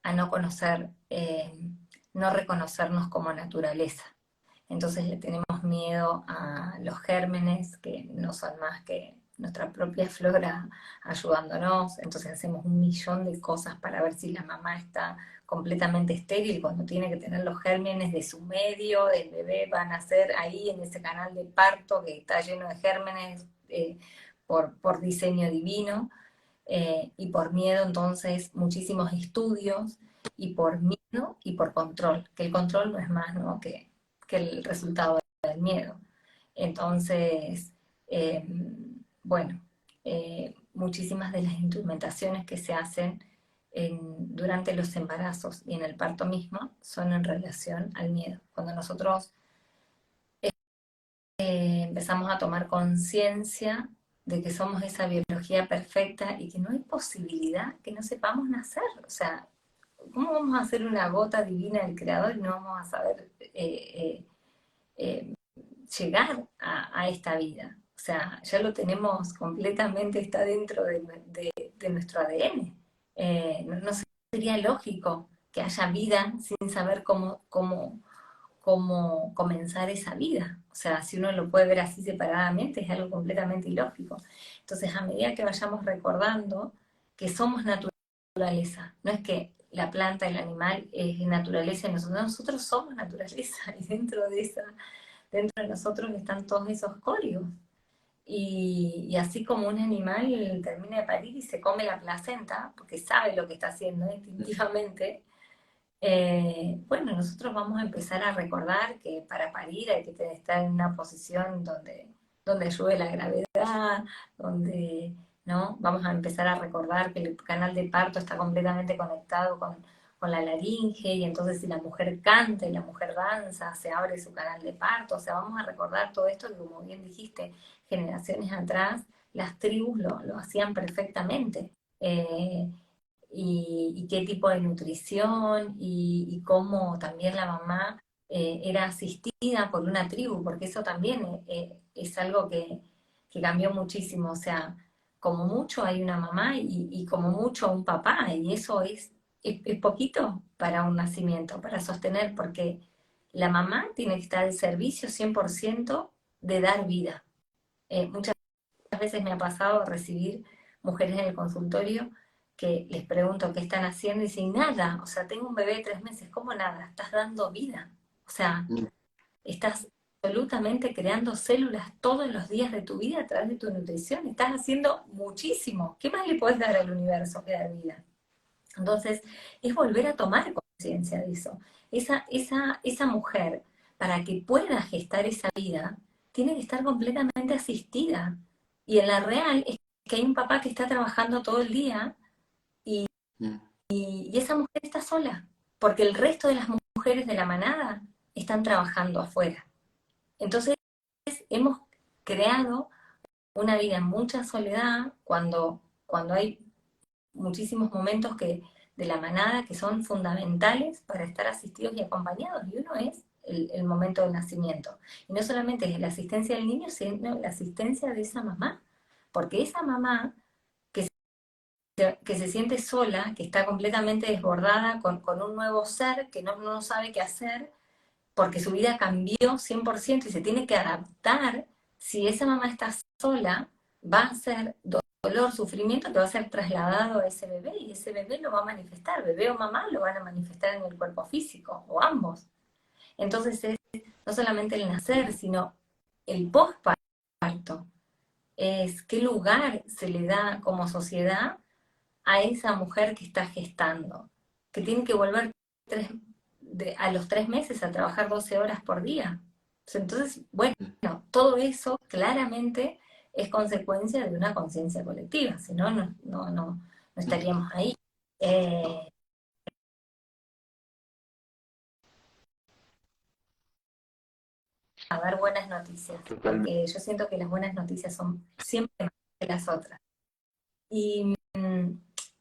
a no conocer, no reconocernos como naturaleza. Entonces le tenemos miedo a los gérmenes, que no son más que nuestra propia flora ayudándonos. Entonces hacemos un millón de cosas para ver si la mamá está completamente estéril cuando tiene que tener los gérmenes de su medio, del bebé, van a nacer ahí en ese canal de parto que está lleno de gérmenes por diseño divino. Y por miedo entonces muchísimos estudios, y por miedo y por control, que el control no es más, ¿no?, que el resultado del miedo. Entonces, eh, bueno, muchísimas de las instrumentaciones que se hacen durante los embarazos y en el parto mismo son en relación al miedo. Cuando nosotros empezamos a tomar conciencia de que somos esa biología perfecta y que no hay posibilidad que no sepamos nacer. O sea, ¿cómo vamos a hacer una gota divina del Creador y no vamos a saber eh, llegar a esta vida? O sea, ya lo tenemos completamente, está dentro de nuestro ADN. No sería lógico que haya vida sin saber cómo comenzar esa vida. O sea, si uno lo puede ver así separadamente, es algo completamente ilógico. Entonces, a medida que vayamos recordando que somos naturaleza, no es que la planta, el animal es naturaleza y nosotros somos naturaleza, y dentro de nosotros están todos esos códigos. Y así como un animal termina de parir y se come la placenta, porque sabe lo que está haciendo instintivamente, bueno, nosotros vamos a empezar a recordar que para parir hay que estar en una posición donde ayude la gravedad, donde, ¿no? Vamos a empezar a recordar que el canal de parto está completamente conectado con la laringe, y entonces si la mujer canta y la mujer danza, se abre su canal de parto. O sea, vamos a recordar todo esto que, como bien dijiste, generaciones atrás, las tribus lo hacían perfectamente. Y qué tipo de nutrición, y cómo también la mamá era asistida por una tribu, porque eso también es algo que cambió muchísimo. O sea, como mucho hay una mamá y como mucho un papá, y eso es poquito para un nacimiento, para sostener, porque la mamá tiene que estar al servicio 100% de dar vida. Muchas veces me ha pasado recibir mujeres en el consultorio que les pregunto qué están haciendo y dicen, nada. O sea, tengo un bebé de 3 meses. ¿Cómo nada? Estás dando vida. O sea, Mm. estás absolutamente creando células todos los días de tu vida a través de tu nutrición. Estás haciendo muchísimo. ¿Qué más le podés dar al universo que dar vida? Entonces, es volver a tomar conciencia de eso. Esa mujer, para que pueda gestar esa vida, tiene que estar completamente asistida. Y en la real es que hay un papá que está trabajando todo el día, Mm. y esa mujer está sola, porque el resto de las mujeres de la manada están trabajando afuera. Entonces, hemos creado una vida en mucha soledad cuando hay muchísimos momentos de la manada que son fundamentales para estar asistidos y acompañados, y uno es el momento del nacimiento. Y no solamente es la asistencia del niño, sino la asistencia de esa mamá, porque esa mamá que se siente sola, que está completamente desbordada con un nuevo ser que no sabe qué hacer, porque su vida cambió 100% y se tiene que adaptar. Si esa mamá está sola, va a ser dolor, sufrimiento, que va a ser trasladado a ese bebé, y ese bebé lo va a manifestar, bebé o mamá lo van a manifestar en el cuerpo físico, o ambos. Entonces es no solamente el nacer, sino el postparto. Es qué lugar se le da como sociedad a esa mujer que está gestando, que tiene que volver tres, a los 3 meses a trabajar 12 horas por día. Entonces, bueno, todo eso claramente es consecuencia de una conciencia colectiva, si no, no estaríamos ahí. A dar buenas noticias, Totalmente. porque yo siento que las buenas noticias son siempre más que las otras. Y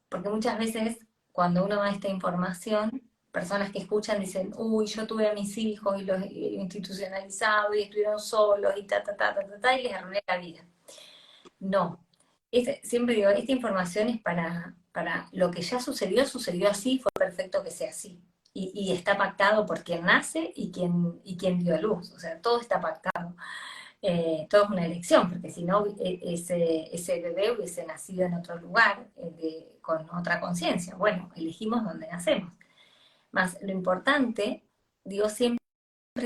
porque muchas veces cuando uno da esta información, personas que escuchan dicen, uy, yo tuve a mis hijos y los institucionalizados y estuvieron solos y y les arruiné la vida. No. Siempre digo, esta información es para lo que ya sucedió, sucedió así, fue perfecto que sea así. Y está pactado por quien nace y quien dio a luz. O sea, todo está pactado. Todo es una elección, porque si no, ese bebé hubiese nacido en otro lugar, con otra conciencia. Bueno, elegimos dónde nacemos. Más lo importante, digo siempre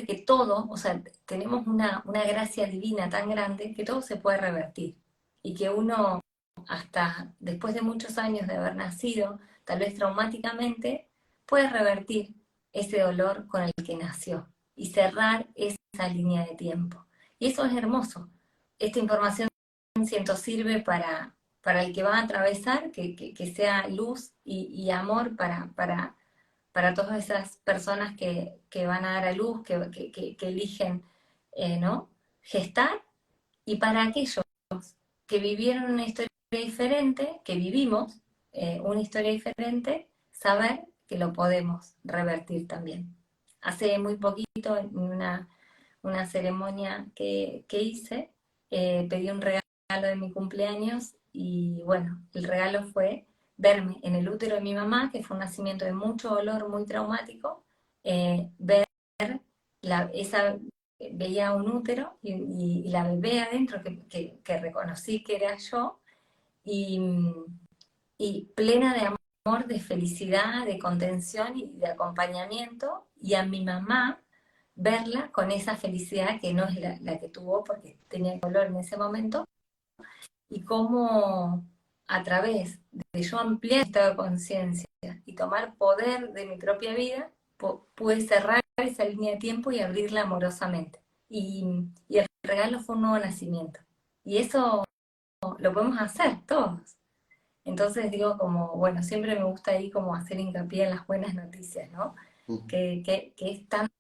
que todo, o sea, tenemos una gracia divina tan grande que todo se puede revertir. Y que uno, hasta después de muchos años de haber nacido, tal vez traumáticamente, puede revertir ese dolor con el que nació y cerrar esa línea de tiempo. Y eso es hermoso. Esta información siento sirve para el que va a atravesar, que sea luz y amor para todas esas personas que van a dar a luz, que eligen, ¿no? Gestar, y para aquellos que vivieron una historia diferente, que vivimos una historia diferente, saber que lo podemos revertir también. Hace muy poquito, en una ceremonia que hice, pedí un regalo de mi cumpleaños y bueno, el regalo fue verme en el útero de mi mamá, que fue un nacimiento de mucho dolor, muy traumático, ver esa, veía un útero y la bebé adentro que reconocí que era yo y, y plena de amor, de felicidad, de contención y de acompañamiento, y a mi mamá verla con esa felicidad que no es la que tuvo porque tenía dolor en ese momento, y cómo a través de yo ampliar el estado de conciencia y tomar poder de mi propia vida, pude cerrar esa línea de tiempo y abrirla amorosamente. Y el regalo fue un nuevo nacimiento. Y eso lo podemos hacer todos. Entonces digo como, bueno, siempre me gusta ahí como hacer hincapié en las buenas noticias, ¿no? Que es tanto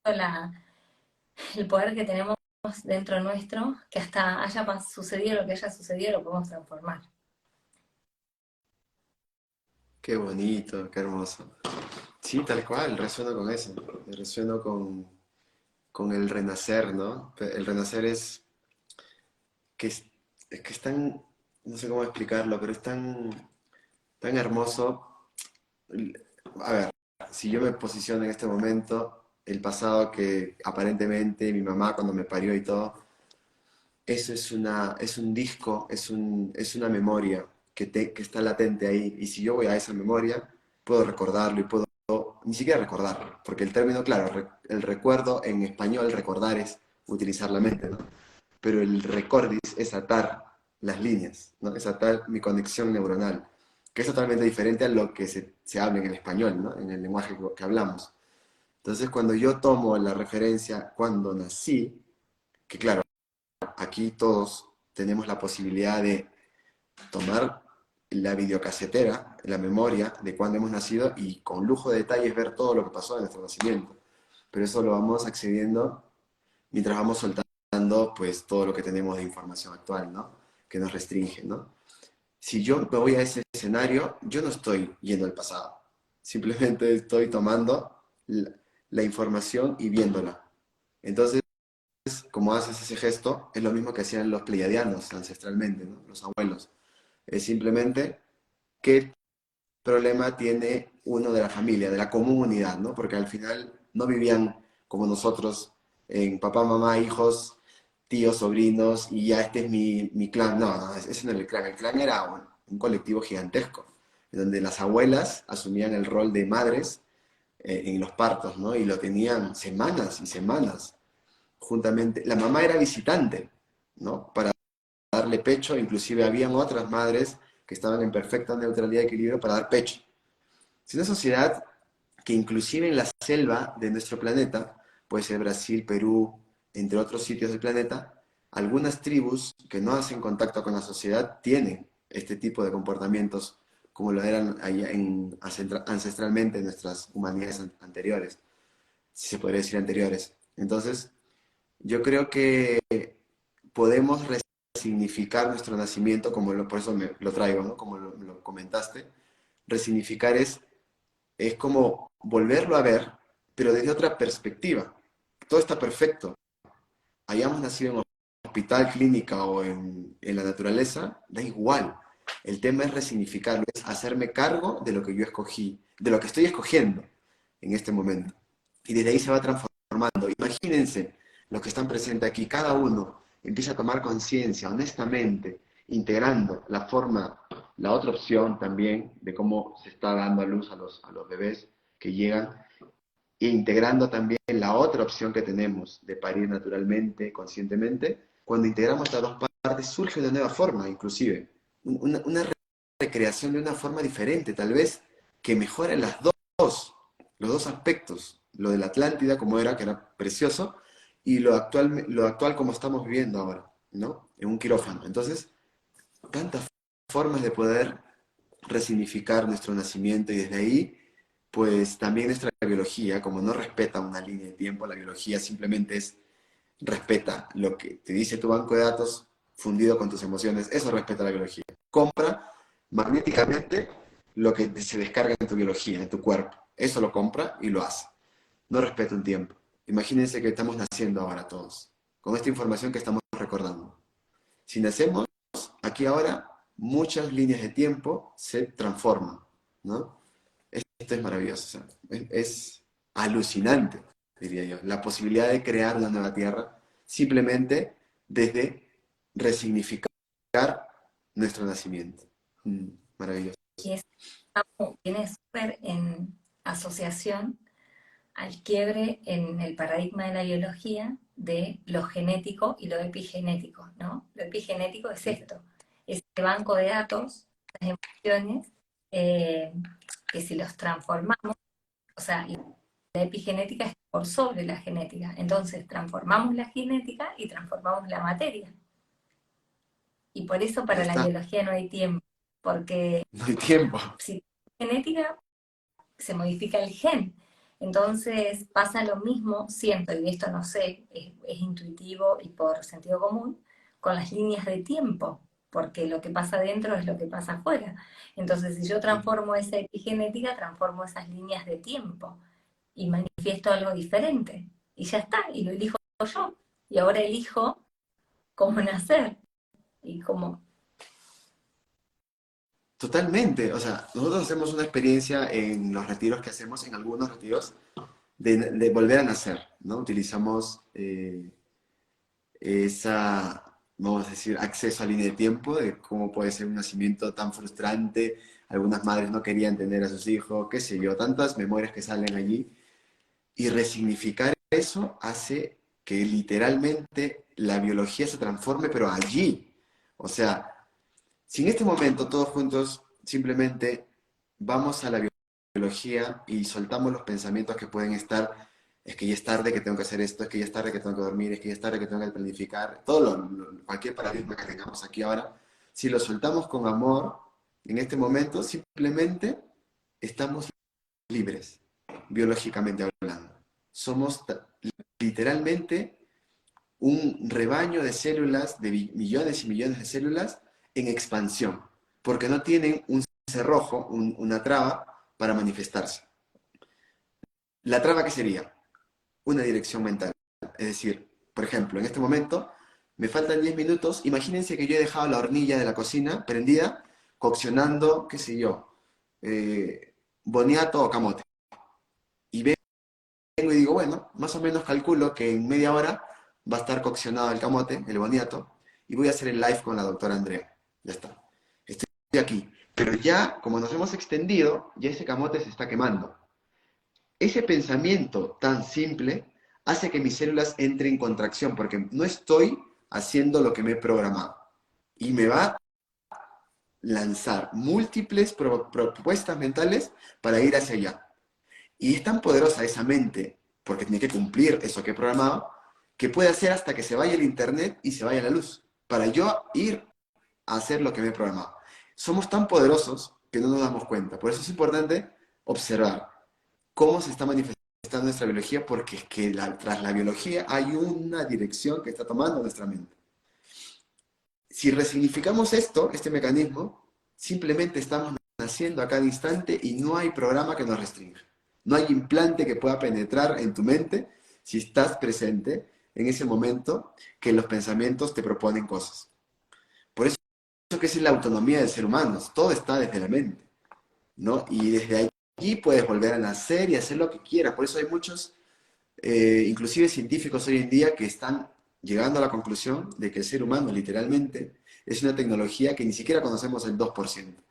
el poder que tenemos dentro nuestro, que hasta haya sucedido lo que haya sucedido, lo podemos transformar. Qué bonito, qué hermoso. Sí, tal cual, resueno con eso. Resueno con el renacer, ¿no? El renacer es que es tan, no sé cómo explicarlo, pero es tan hermoso. A ver, si yo me posiciono en este momento, el pasado que aparentemente mi mamá cuando me parió y todo, eso es un disco, es una memoria que está latente ahí. Y si yo voy a esa memoria, puedo recordarlo y puedo ni siquiera recordarlo, porque el término, claro, el recuerdo en español, recordar es utilizar la mente, ¿no? Pero el recordis es atar las líneas, ¿no? Es atar mi conexión neuronal, que es totalmente diferente a lo que se habla en el español, ¿no? En el lenguaje que hablamos. Entonces, cuando yo tomo la referencia cuando nací, que claro, aquí todos tenemos la posibilidad de tomar la videocasetera, la memoria de cuando hemos nacido y con lujo de detalles ver todo lo que pasó en nuestro nacimiento. Pero eso lo vamos accediendo mientras vamos soltando pues todo lo que tenemos de información actual, ¿no? Que nos restringe, ¿no? Si yo me voy a ese escenario, yo no estoy yendo al pasado. Simplemente estoy tomando la información y viéndola. Entonces, como haces ese gesto, es lo mismo que hacían los pleiadianos ancestralmente, ¿no? Los abuelos. Es simplemente qué problema tiene uno de la familia, de la comunidad, ¿no? Porque al final no vivían como nosotros, en papá, mamá, hijos, tíos, sobrinos, y ya este es mi clan. No, no, ese no era el clan. El clan era un colectivo gigantesco, en donde las abuelas asumían el rol de madres en los partos, ¿no? Y lo tenían semanas y semanas, juntamente. La mamá era visitante, ¿no? Para darle pecho, inclusive habían otras madres que estaban en perfecta neutralidad y equilibrio para dar pecho. Es una sociedad que inclusive en la selva de nuestro planeta, puede ser Brasil, Perú, entre otros sitios del planeta, algunas tribus que no hacen contacto con la sociedad tienen este tipo de comportamientos como lo eran allá ancestralmente en nuestras humanidades anteriores, si se podría decir anteriores. Entonces, yo creo que podemos resignificar nuestro nacimiento, por eso lo traigo, ¿no? Como lo comentaste. Resignificar es como volverlo a ver, pero desde otra perspectiva. Todo está perfecto. Hayamos nacido en un hospital, clínica o en la naturaleza, da igual. El tema es resignificarlo, es hacerme cargo de lo que yo escogí, de lo que estoy escogiendo en este momento. Y desde ahí se va transformando. Imagínense los que están presentes aquí, cada uno empieza a tomar conciencia honestamente, integrando la otra opción también de cómo se está dando a luz a los bebés que llegan, e integrando también la otra opción que tenemos de parir naturalmente, conscientemente. Cuando integramos estas dos partes surge una nueva forma, inclusive, una recreación de una forma diferente, tal vez, que mejore los dos aspectos, lo de la Atlántida como era, que era precioso, y lo actual como estamos viviendo ahora, ¿no? En un quirófano. Entonces, tantas formas de poder resignificar nuestro nacimiento y desde ahí, pues también nuestra biología, como no respeta una línea de tiempo, la biología simplemente respeta lo que te dice tu banco de datos fundido con tus emociones, eso respeta la biología. Compra magnéticamente lo que se descarga en tu biología, en tu cuerpo. Eso lo compra y lo hace. No respeta un tiempo. Imagínense que estamos naciendo ahora todos, con esta información que estamos recordando. Si nacemos aquí ahora, muchas líneas de tiempo se transforman, ¿no? Esto es maravilloso, o sea, es alucinante, diría yo, la posibilidad de crear una nueva tierra simplemente desde resignificar nuestro nacimiento. Maravilloso. Y eso viene súper en asociación al quiebre en el paradigma de la biología de lo genético y lo epigenético, ¿no? Lo epigenético es esto, es este banco de datos, las emociones, eh, que si los transformamos, o sea, la epigenética es por sobre la genética, entonces transformamos la genética y transformamos la materia. Y por eso Ahí para la está, biología no hay tiempo, porque no hay tiempo. si genética se modifica el gen. Entonces pasa lo mismo, siento, y esto no sé, es intuitivo y por sentido común, con las líneas de tiempo, porque lo que pasa dentro es lo que pasa afuera. Entonces, si yo transformo esa epigenética, transformo esas líneas de tiempo y manifiesto algo diferente. Y ya está, y lo elijo yo. Y ahora elijo cómo nacer y cómo... Totalmente, o sea, nosotros hacemos una experiencia en los retiros que hacemos, en algunos retiros, de volver a nacer, ¿no? Utilizamos vamos a decir, acceso a línea de tiempo, de cómo puede ser un nacimiento tan frustrante, algunas madres no querían tener a sus hijos, qué sé yo, tantas memorias que salen allí, y resignificar eso hace que literalmente la biología se transforme, pero allí. O sea, si en este momento todos juntos simplemente vamos a la biología y soltamos los pensamientos que pueden estar, es que ya es tarde que tengo que hacer esto, es que ya es tarde que tengo que dormir, es que ya es tarde que tengo que planificar, cualquier paradigma que tengamos aquí ahora, si lo soltamos con amor, en este momento simplemente estamos libres, biológicamente hablando. Somos literalmente un rebaño de células, de millones y millones de células en expansión, porque no tienen un cerrojo, una traba para manifestarse. ¿La traba qué sería? Una dirección mental. Es decir, por ejemplo, en este momento me faltan 10 minutos, imagínense que yo he dejado la hornilla de la cocina prendida, coccionando, qué sé yo, boniato o camote. Y vengo y digo, bueno, más o menos calculo que en media hora va a estar coccionado el camote, el boniato, y voy a hacer el live con la doctora Andrea. Ya está. Estoy aquí. Pero ya, como nos hemos extendido, ya ese camote se está quemando. Ese pensamiento tan simple hace que mis células entren en contracción, porque no estoy haciendo lo que me he programado. Y me va a lanzar múltiples propuestas mentales para ir hacia allá. Y es tan poderosa esa mente, porque tiene que cumplir eso que he programado, que puede hacer hasta que se vaya el internet y se vaya la luz, para yo ir a hacer lo que me he programado. Somos tan poderosos que no nos damos cuenta. Por eso es importante observar cómo se está manifestando nuestra biología, porque es que tras la biología hay una dirección que está tomando nuestra mente. Si resignificamos esto, este mecanismo, simplemente estamos naciendo a cada instante y no hay programa que nos restrinja. No hay implante que pueda penetrar en tu mente si estás presente en ese momento que los pensamientos te proponen cosas. Por eso que es la autonomía del ser humano, todo está desde la mente, ¿no? Y desde allí puedes volver a nacer y hacer lo que quieras. Por eso hay muchos, inclusive científicos hoy en día, que están llegando a la conclusión de que el ser humano literalmente es una tecnología que ni siquiera conocemos el 2%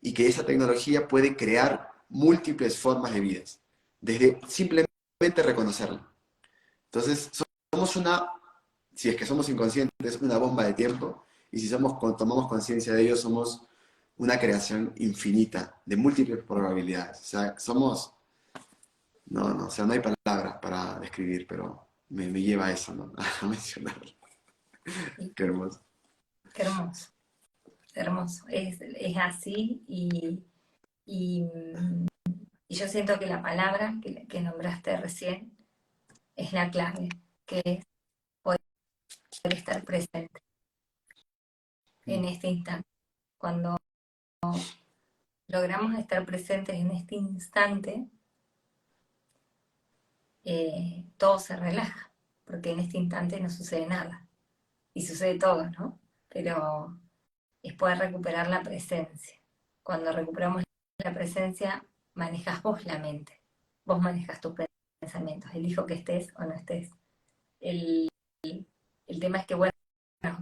y que esa tecnología puede crear múltiples formas de vidas, desde simplemente reconocerla. Entonces, somos una, si es que somos inconscientes, una bomba de tiempo, y si tomamos conciencia de ello, somos una creación infinita, de múltiples probabilidades. O sea, somos, no, o sea, no hay palabras para describir, pero me lleva a eso, ¿no? A mencionarlo. Y Qué hermoso. qué hermoso, hermoso. Es así y, y yo siento que la palabra que nombraste recién es la clave, que es poder estar presente en este instante. Cuando logramos estar presentes en este instante, todo se relaja, porque en este instante no sucede nada. Y sucede todo, ¿no? Pero es poder recuperar la presencia. Cuando recuperamos la presencia, manejas vos la mente. Vos manejas tus pensamientos. Elijo que estés o no estés. El, el tema es que, bueno,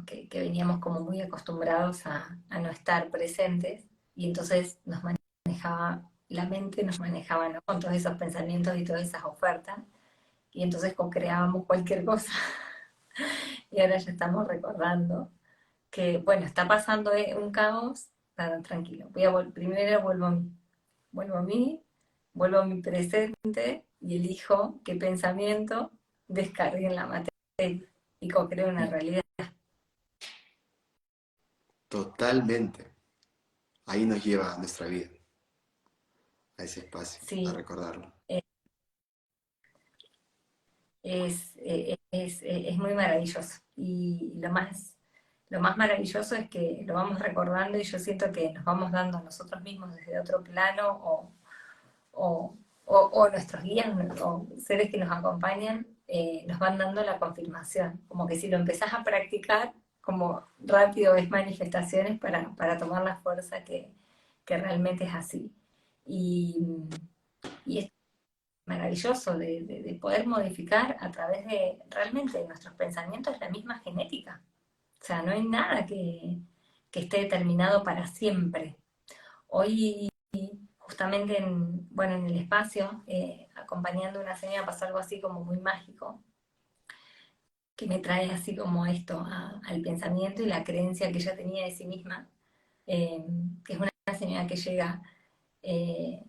que veníamos como muy acostumbrados a no estar presentes y entonces nos manejaba, la mente nos manejaba, ¿no? Con todos esos pensamientos y todas esas ofertas y entonces co-creábamos cualquier cosa y ahora ya estamos recordando que, bueno, está pasando un caos, nada, tranquilo, primero vuelvo a mí, vuelvo a mi presente y elijo qué pensamiento descargue en la materia y co-creo una realidad. Totalmente. Ahí nos lleva a nuestra vida, a ese espacio, a Sí, recordarlo. eh, es muy maravilloso. Y lo más maravilloso es que lo vamos recordando y yo siento que nos vamos dando a nosotros mismos desde otro plano o, o nuestros guías o seres que nos acompañan nos van dando la confirmación. Como que si lo empezás a practicar, como rápido ves manifestaciones para tomar la fuerza que realmente es así. Y es maravilloso de poder modificar a través de realmente de nuestros pensamientos la misma genética. O sea, no hay nada que esté determinado para siempre. Hoy, justamente bueno, en el espacio, acompañando a una señora, pasó algo así como muy mágico, que me trae así como esto al pensamiento y la creencia que ella tenía de sí misma, que es una señora que llega eh,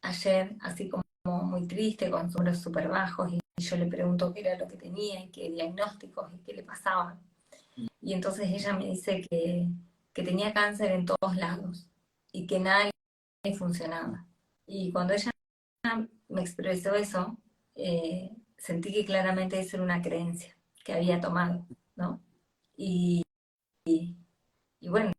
ayer así como muy triste, con sus números súper bajos, y yo le pregunto qué era lo que tenía y qué diagnósticos y qué le pasaba. Y entonces ella me dice que tenía cáncer en todos lados y que nada le funcionaba. Y cuando ella me expresó eso, sentí que claramente eso era una creencia que había tomado, ¿no? Y, y bueno,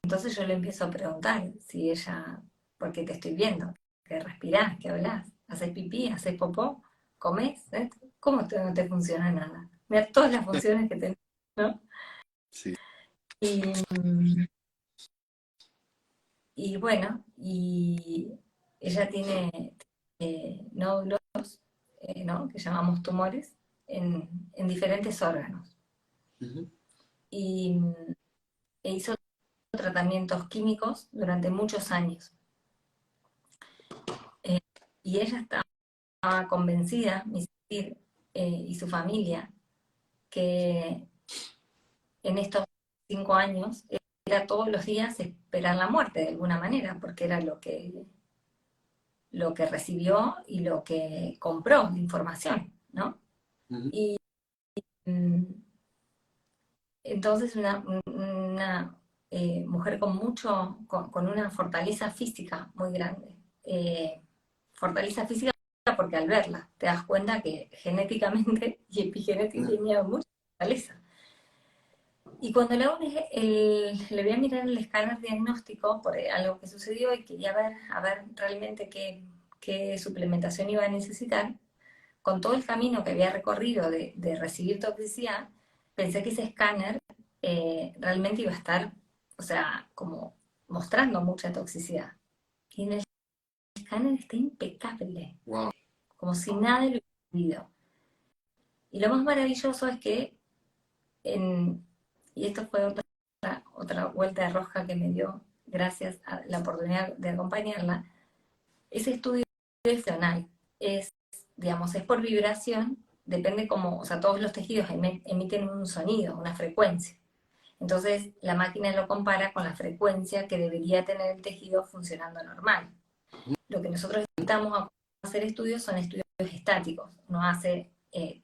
entonces yo le empiezo a preguntar si ella, porque te estoy viendo, que respirás, que hablas, haces pipí, haces popó, comes, ¿eh? ¿Cómo no te funciona nada? Mira todas las funciones que tenés, ¿no? Sí. Y, y bueno, y ella tiene nódulos, ¿no? Que llamamos tumores, en diferentes órganos. Ujú. Y e hizo tratamientos químicos durante muchos años. Eh, y ella estaba convencida, y su familia, que en estos 5 años era todos los días esperar la muerte de alguna manera, porque era lo que recibió y lo que compró de información, ¿no? Ujú. Y mm, entonces una mujer con mucho, con una fortaleza física muy grande. Fortaleza física porque al verla te das cuenta que genéticamente y epigenética tenía mucha fortaleza. Y cuando le voy a mirar el escáner diagnóstico por algo que sucedió y quería ver, a ver realmente qué suplementación iba a necesitar, con todo el camino que había recorrido de recibir toxicidad, pensé que ese escáner realmente iba a estar, o sea, como mostrando mucha toxicidad. Y en el escáner está impecable, Wow. como si nada lo hubiera vivido. Y lo más maravilloso es que, y esto fue otra vuelta de rosca que me dio gracias a la oportunidad de acompañarla, ese estudio es funcional, es, digamos, es por vibración, depende cómo, o sea, todos los tejidos emiten un sonido, una frecuencia. Entonces, la máquina lo compara con la frecuencia que debería tener el tejido funcionando normal. Lo que nosotros necesitamos hacer estudios son estudios estáticos. Uno hace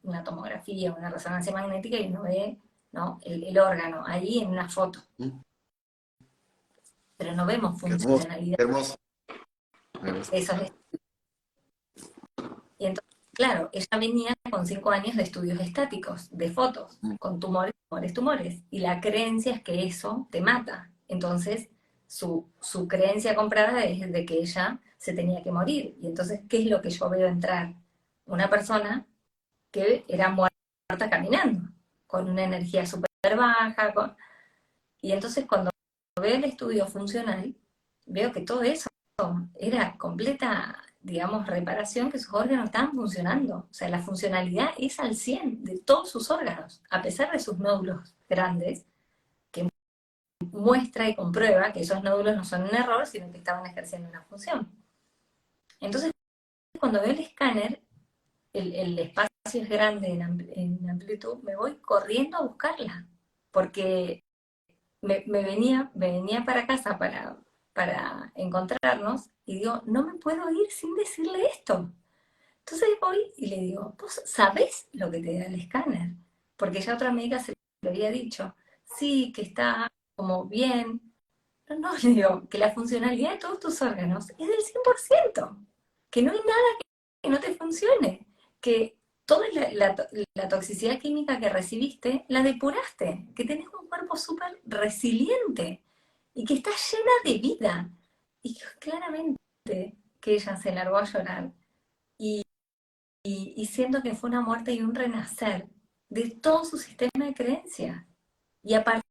una tomografía, una resonancia magnética y uno ve, ¿no?, el órgano ahí en una foto, pero no vemos Qué hermoso, funcionalidad qué hermoso. Me de gusta. esos. Y entonces, claro, ella venía con 5 años de estudios estáticos, de fotos, con tumores, tumores, tumores. Y la creencia es que eso te mata. Entonces, su creencia comprada es de que ella se tenía que morir. Y entonces, ¿qué es lo que yo veo entrar? Una persona que era muerta caminando, con una energía súper baja. Y entonces, cuando veo el estudio funcional, veo que todo eso era completa, digamos, reparación, que sus órganos estaban funcionando. O sea, la funcionalidad es al 100 de todos sus órganos, a pesar de sus nódulos grandes, que muestra y comprueba que esos nódulos no son un error, sino que estaban ejerciendo una función. Entonces, cuando veo el escáner, el espacio es grande en amplitud, me voy corriendo a buscarla, porque me venía para casa para encontrarnos y digo, no me puedo ir sin decirle esto. Entonces voy y le digo, ¿vos sabés lo que te da el escáner? Porque ya otra médica se lo había dicho. Sí, que está como bien. No, no, le digo, que la funcionalidad de todos tus órganos es del 100%, que no hay nada que no te funcione, que toda la toxicidad química que recibiste la depuraste, que tenés un cuerpo súper resiliente y que está llena de vida. Y claramente que ella se largó a llorar y siento que fue una muerte y un renacer de todo su sistema de creencias. Y a partir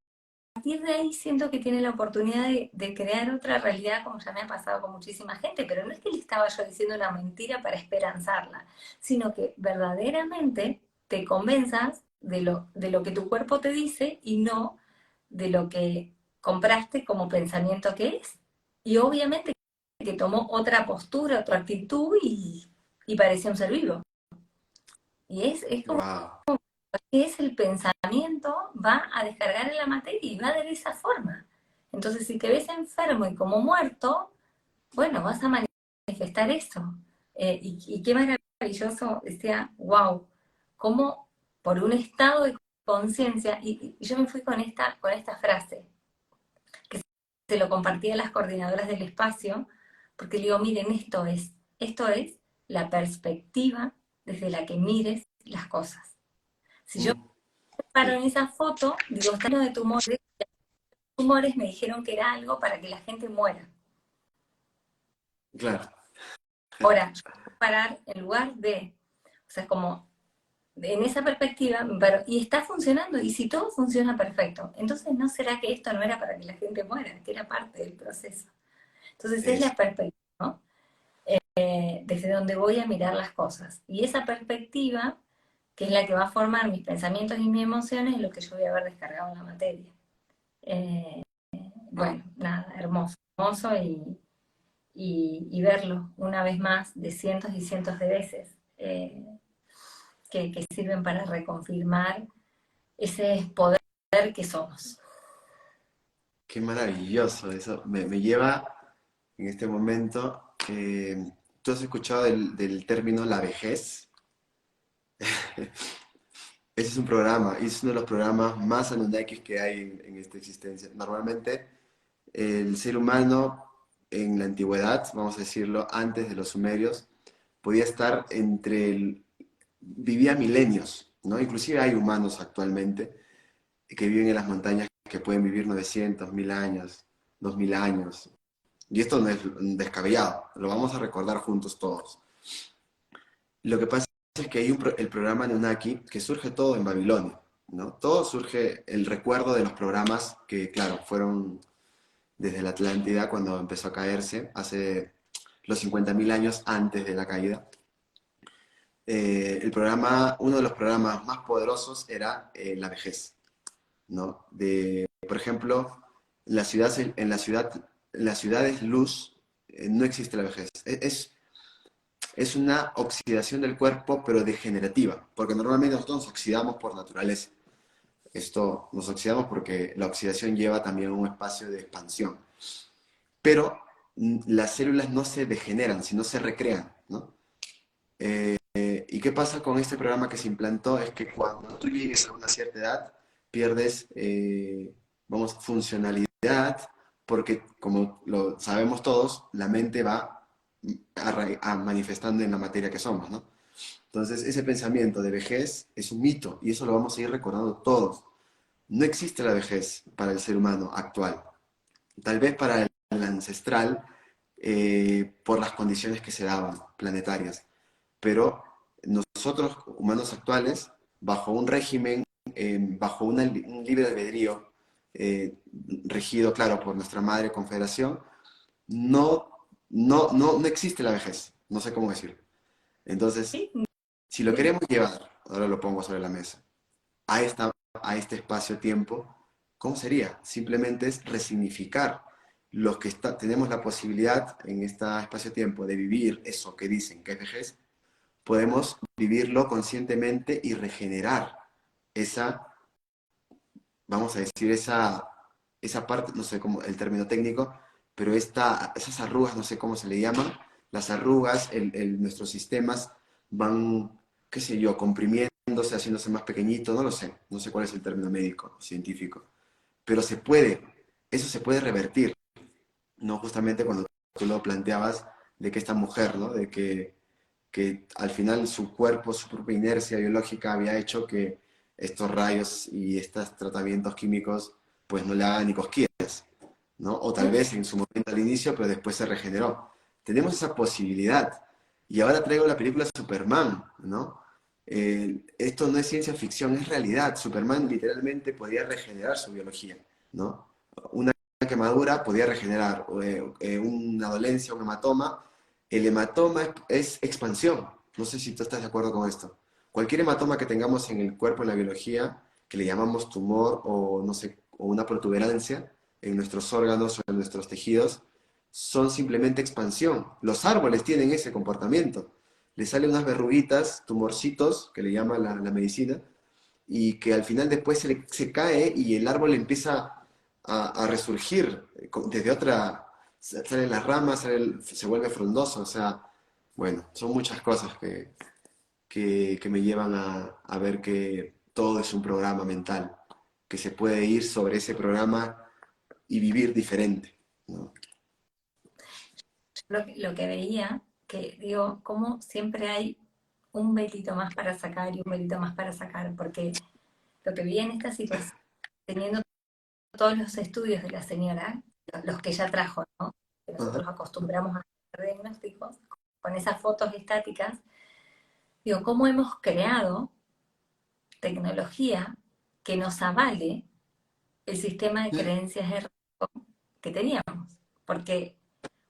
de ahí siento que tiene la oportunidad de crear otra realidad, como ya me ha pasado con muchísima gente, pero no es que le estaba yo diciendo una mentira para esperanzarla, sino que verdaderamente te convenzas de lo que tu cuerpo te dice y no de lo que compraste como pensamiento que es. Y obviamente que tomó otra postura, otra actitud y parecía un ser vivo. Y es como Wow. que es el pensamiento, va a descargar en la materia y va de esa forma. Entonces, si te ves enfermo y como muerto, bueno, vas a manifestar eso. Y qué maravilloso, decía, wow, cómo por un estado de conciencia, y yo me fui con esta frase, que se lo compartí a las coordinadoras del espacio, porque le digo, miren, esto es la perspectiva desde la que mires las cosas. Si yo paro Sí, en esa foto, digo, está lleno de tumores. Tumores me dijeron que era algo para que la gente muera. claro. Ahora, yo puedo parar en lugar de, o sea, es como, en esa perspectiva, y está funcionando, y si todo funciona perfecto, entonces ¿no será que esto no era para que la gente muera, que era parte del proceso? Entonces es Es, la perspectiva, ¿no? Desde donde voy a mirar las cosas. Y esa perspectiva, que es la que va a formar mis pensamientos y mis emociones, es lo que yo voy a haber descargado en la materia. Eh, wow. bueno, nada, hermoso, hermoso y verlo una vez más de cientos y cientos de veces, que sirven para reconfirmar ese poder que somos. Qué maravilloso eso. Me lleva en este momento. ¿Tú has escuchado del término la vejez? Ese es un programa, y es uno de los programas más Anunnakis que hay en esta existencia. Normalmente, el ser humano en la antigüedad, vamos a decirlo, antes de los sumerios, podía estar vivía milenios, ¿no? Inclusive hay humanos actualmente que viven en las montañas que pueden vivir 900, 1000 años, 2000 años. Y esto no es descabellado, lo vamos a recordar juntos todos. Lo que pasa es que hay el programa Anunnaki que surge todo en Babilonia, ¿no? Todo surge, el recuerdo de los programas que, claro, fueron desde la Atlántida cuando empezó a caerse, hace los 50.000 años antes de la caída. Uno de los programas más poderosos era la vejez, ¿no? Por ejemplo, en las ciudades luz no existe la vejez. Es una oxidación del cuerpo, pero degenerativa, porque normalmente nosotros nos oxidamos por naturaleza. Esto nos oxidamos porque la oxidación lleva también a un espacio de expansión. Pero las células no se degeneran, sino se recrean, ¿no? ¿Y qué pasa con este programa que se implantó? Es que cuando tú llegues a una cierta edad, pierdes, vamos, funcionalidad, porque como lo sabemos todos, la mente va manifestando en la materia que somos, ¿no? Entonces, ese pensamiento de vejez es un mito y eso lo vamos a ir recordando todos. No existe la vejez para el ser humano actual. Tal vez para el ancestral, por las condiciones que se daban, planetarias. Pero nosotros, humanos actuales, bajo un régimen, bajo un libre albedrío, eh, regido, claro, por nuestra madre confederación, no, no existe la vejez. No sé cómo decirlo. Entonces, Sí, si lo queremos llevar, ahora lo pongo sobre la mesa, a, esta, a este espacio-tiempo, ¿cómo sería? Simplemente es resignificar los que tenemos la posibilidad en este espacio-tiempo de vivir eso que dicen que es vejez, podemos vivirlo conscientemente y regenerar esa, vamos a decir, esa parte, no sé cómo el término técnico, pero esas arrugas, no sé cómo se le llaman, las arrugas, nuestros sistemas van, qué sé yo, comprimiéndose, haciéndose más pequeñito, no sé cuál es el término médico, científico, pero eso se puede revertir, ¿no? Justamente cuando tú lo planteabas de que esta mujer, ¿no? De que al final su cuerpo, su propia inercia biológica había hecho que estos rayos y estos tratamientos químicos pues no le hagan ni cosquillas, ¿no? O tal vez en su momento al inicio, pero después se regeneró. Tenemos esa posibilidad. Y ahora traigo la película Superman, ¿no? Esto no es ciencia ficción, es realidad. Superman literalmente podía regenerar su biología, ¿no? Una quemadura podía regenerar, una dolencia, un hematoma. El hematoma es expansión. No sé si tú estás de acuerdo con esto. Cualquier hematoma que tengamos en el cuerpo, en la biología, que le llamamos tumor o no sé, o una protuberancia en nuestros órganos o en nuestros tejidos, son simplemente expansión. Los árboles tienen ese comportamiento. Le salen unas verruguitas, tumorcitos, que le llama la medicina, y que al final después se cae y el árbol empieza a resurgir desde otra, salen las ramas, se vuelve frondoso, o sea, bueno, son muchas cosas que me llevan a ver que todo es un programa mental, que se puede ir sobre ese programa y vivir diferente, ¿no? lo que veía, que digo, como siempre hay un velito más para sacar y un velito más para sacar, porque lo que vi en esta situación, teniendo todos los estudios de la señora, los que ella trajo, ¿no? Que Ajá. nosotros acostumbramos a hacer diagnósticos, con esas fotos estáticas, digo, ¿cómo hemos creado tecnología que nos avale el sistema de creencias erróneo que teníamos? Porque,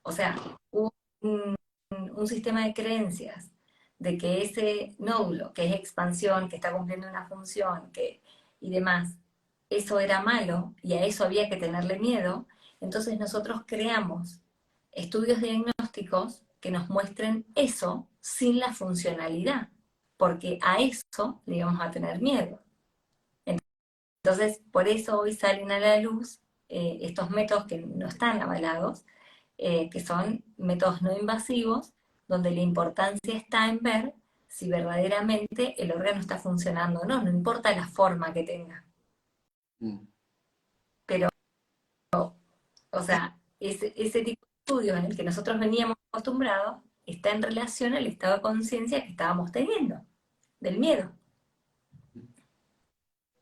o sea, hubo un sistema de creencias de que ese nódulo, que es expansión, que está cumpliendo una función, y demás, eso era malo y a eso había que tenerle miedo, entonces nosotros creamos estudios diagnósticos que nos muestren eso sin la funcionalidad, porque a eso le íbamos a tener miedo. Entonces, por eso hoy salen a la luz estos métodos que no están avalados, que son métodos no invasivos, donde la importancia está en ver si verdaderamente el órgano está funcionando o no, no importa la forma que tenga. Mm. Pero, o sea, ese tipo de estudios en el que nosotros veníamos acostumbrados está en relación al estado de conciencia que estábamos teniendo, del miedo.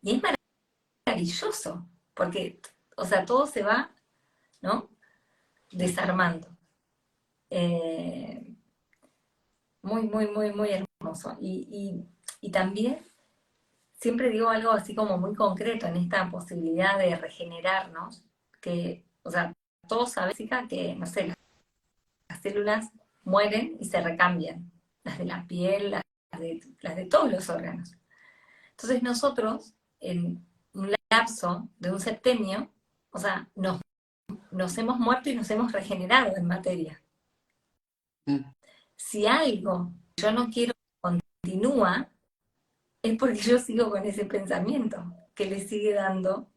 Y es maravilloso, porque, o sea, todo se va, ¿no? Desarmando. Eh, muy, muy, muy, muy hermoso. Y también siempre digo algo así como muy concreto en esta posibilidad de regenerarnos, que, o sea, todos saben que, no sé, las células mueren y se recambian, las de la piel, las de todos los órganos. Entonces nosotros, en un lapso de un septenio, o sea, nos hemos muerto y nos hemos regenerado en materia. Mm. Si algo yo no quiero que continúa, es porque yo sigo con ese pensamiento que le sigue dando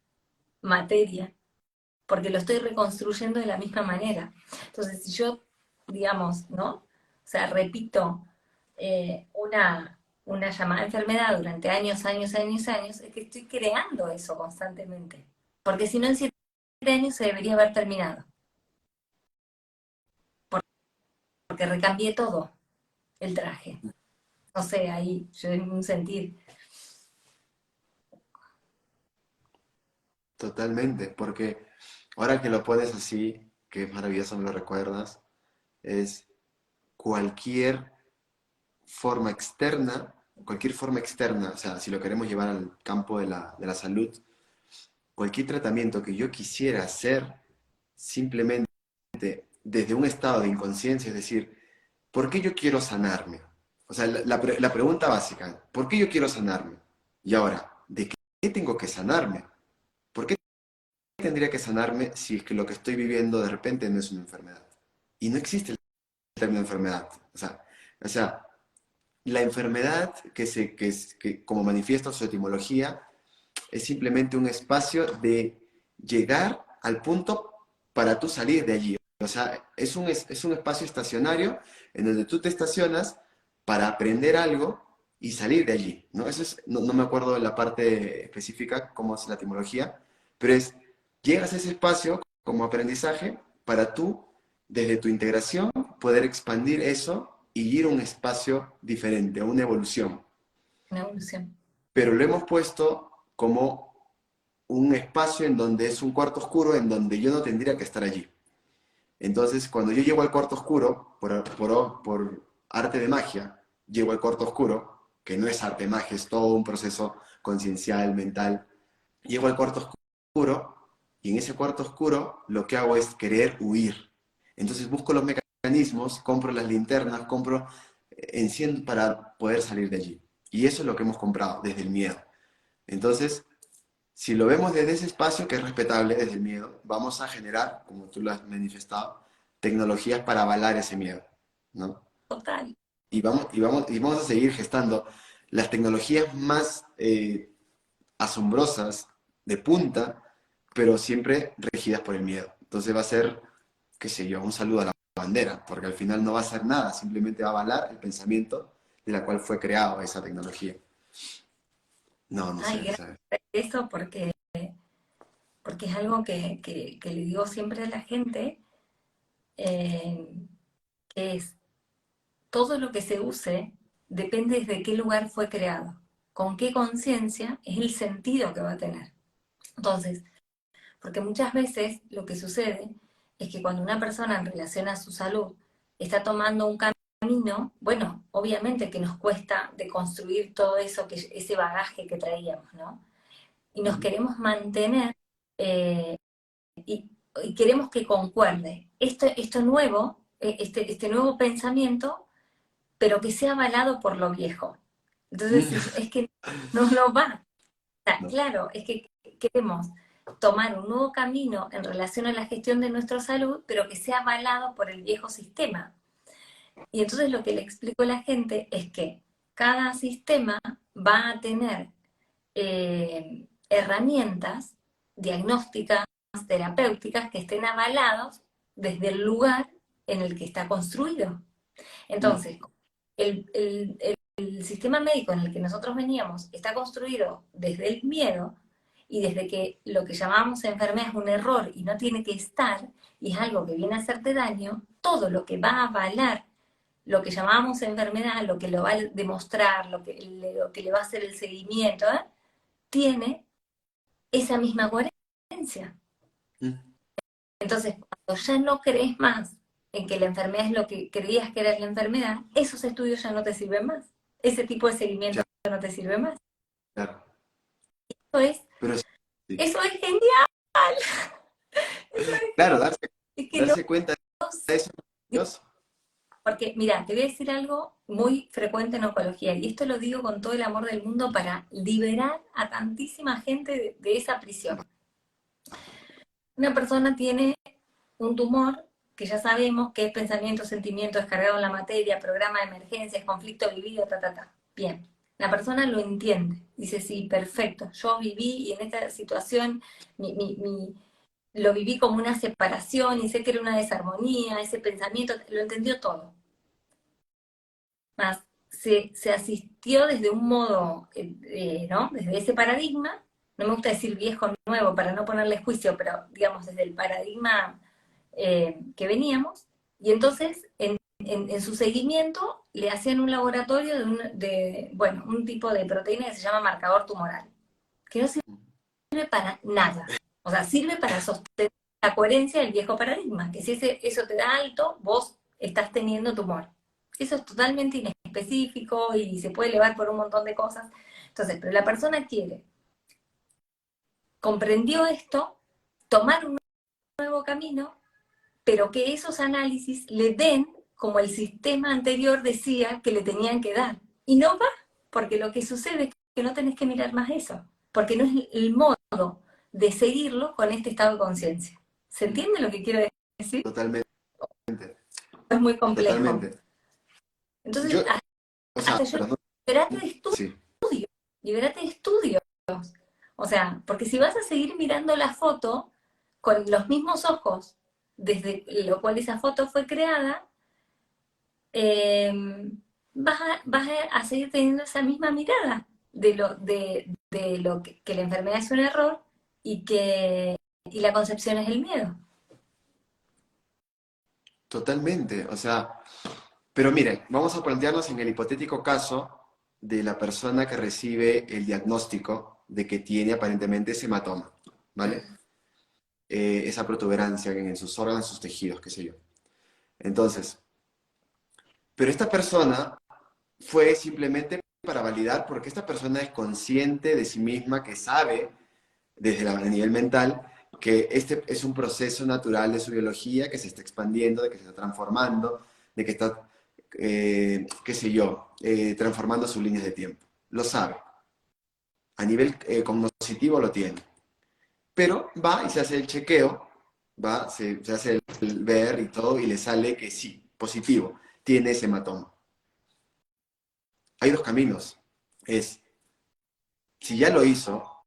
materia, porque lo estoy reconstruyendo de la misma manera. Entonces, si yo, digamos, ¿no? O sea, repito una llamada enfermedad durante años, años, años, años, es que estoy creando eso constantemente. Porque si no, en 7 años se debería haber terminado. Porque recambié todo el traje. No sé, ahí, yo en un sentir. Totalmente, porque ahora que lo pones así, que es maravilloso, me lo recuerdas, es cualquier cualquier forma externa, o sea, si lo queremos llevar al campo de la salud, cualquier tratamiento que yo quisiera hacer, simplemente desde un estado de inconsciencia, es decir, ¿por qué yo quiero sanarme? O sea, la pregunta básica, ¿por qué yo quiero sanarme? Y ahora, ¿de qué tengo que sanarme? ¿Por qué tendría que sanarme si es que lo que estoy viviendo de repente no es una enfermedad? Y no existe el término enfermedad. O sea la enfermedad que como manifiesta su etimología es simplemente un espacio de llegar al punto para tú salir de allí. O sea, es un espacio estacionario en donde tú te estacionas para aprender algo y salir de allí, ¿no? Eso es, no me acuerdo de la parte específica, cómo es la etimología, pero es, llegas a ese espacio como aprendizaje para tú, desde tu integración, poder expandir eso y ir a un espacio diferente, a una evolución. Una evolución. Pero lo hemos puesto como un espacio en donde es un cuarto oscuro, en donde yo no tendría que estar allí. Entonces, cuando yo llego al cuarto oscuro, por arte de magia, llego al cuarto oscuro, que no es arte de magia, es todo un proceso conciencial, mental, llego al cuarto oscuro y en ese cuarto oscuro lo que hago es querer huir. Entonces busco los mecanismos, compro las linternas, enciendo para poder salir de allí. Y eso es lo que hemos comprado desde el miedo. Entonces, si lo vemos desde ese espacio, que es respetable desde el miedo, vamos a generar, como tú lo has manifestado, tecnologías para avalar ese miedo, ¿no? Total. Y vamos a seguir gestando las tecnologías más asombrosas, de punta, pero siempre regidas por el miedo. Entonces va a ser, qué sé yo, un saludo a la bandera, porque al final no va a hacer nada, simplemente va a avalar el pensamiento de la cual fue creado esa tecnología. No, no Ay, sé, gracias ¿sabes? por eso, porque es algo que le digo siempre a la gente, eh, que es todo lo que se use depende desde qué lugar fue creado, con qué conciencia es el sentido que va a tener. Entonces, porque muchas veces lo que sucede es que cuando una persona en relación a su salud está tomando un camino, bueno, obviamente que nos cuesta deconstruir todo eso, ese bagaje que traíamos, ¿no? Y nos Ujú. queremos mantener eh, y queremos que concuerde esto nuevo, este nuevo pensamiento, pero que sea avalado por lo viejo. Entonces, es que no va. O sea, No. claro, es que queremos tomar un nuevo camino en relación a la gestión de nuestra salud, pero que sea avalado por el viejo sistema. Y entonces lo que le explico a la gente es que cada sistema va a tener herramientas diagnósticas, terapéuticas, que estén avalados desde el lugar en el que está construido. Mm, Entonces, el sistema médico en el que nosotros veníamos está construido desde el miedo y desde que lo que llamamos enfermedad es un error y no tiene que estar, y es algo que viene a hacerte daño, todo lo que va a avalar lo que llamamos enfermedad, lo que lo va a demostrar, lo que le va a hacer el seguimiento, tiene esa misma coherencia. mm. Entonces, cuando ya no crees más en que la enfermedad es lo que creías que era la enfermedad, esos estudios ya no te sirven más. Ese tipo de seguimiento Ya, ya no te sirve más. claro. Eso es, Pero sí. eso es genial. Eso es Claro, genial. Es que darse cuenta de eso es maravilloso. porque, mira, te voy a decir algo muy frecuente en oncología, y esto lo digo con todo el amor del mundo para liberar a tantísima gente de esa prisión. Una persona tiene un tumor que ya sabemos que es pensamiento, sentimiento descargado en la materia, programa de emergencias, conflicto vivido, ta, ta, ta. Bien, la persona lo entiende, dice, sí, perfecto, yo viví y en esta situación lo viví como una separación y sé que era una desarmonía, ese pensamiento, lo entendió todo. Más se asistió desde un modo, ¿no? Desde ese paradigma, no me gusta decir viejo o nuevo para no ponerle juicio, pero digamos desde el paradigma que veníamos, y entonces en su seguimiento le hacían un laboratorio bueno, un tipo de proteína que se llama marcador tumoral, que no sirve para nada. O sea, sirve para sostener la coherencia del viejo paradigma, que si eso te da alto, vos estás teniendo tumor. Eso es totalmente inespecífico y se puede elevar por un montón de cosas. Entonces, pero la persona comprendió esto, tomar un nuevo camino, pero que esos análisis le den como el sistema anterior decía que le tenían que dar. Y no va, porque lo que sucede es que no tenés que mirar más eso, porque no es el modo de seguirlo con este estado de conciencia. ¿Se Mm, entiende lo que quiero decir? totalmente, Es muy complejo. totalmente. Entonces, Yo, o sea, hasta yo, pero no, liberate de estudios, sí, liberate de estudios. O sea, porque si vas a seguir mirando la foto con los mismos ojos desde lo cual esa foto fue creada, eh, vas a seguir teniendo esa misma mirada de lo que la enfermedad es un error y la concepción es el miedo. totalmente. O sea, pero miren, vamos a plantearnos en el hipotético caso de la persona que recibe el diagnóstico de que tiene aparentemente ese hematoma, ¿vale? Esa protuberancia en sus órganos, sus tejidos, qué sé yo. Entonces, pero esta persona fue simplemente para validar porque esta persona es consciente de sí misma, que sabe desde el nivel mental que este es un proceso natural de su biología que se está expandiendo, de que se está transformando, de que está, qué sé yo, transformando sus líneas de tiempo. Lo sabe. A nivel cognoscitivo lo tiene. Pero va y se hace el chequeo, va, se hace el ver y todo, y le sale que sí, positivo, tiene ese hematoma. Hay dos caminos. Es, si ya lo hizo,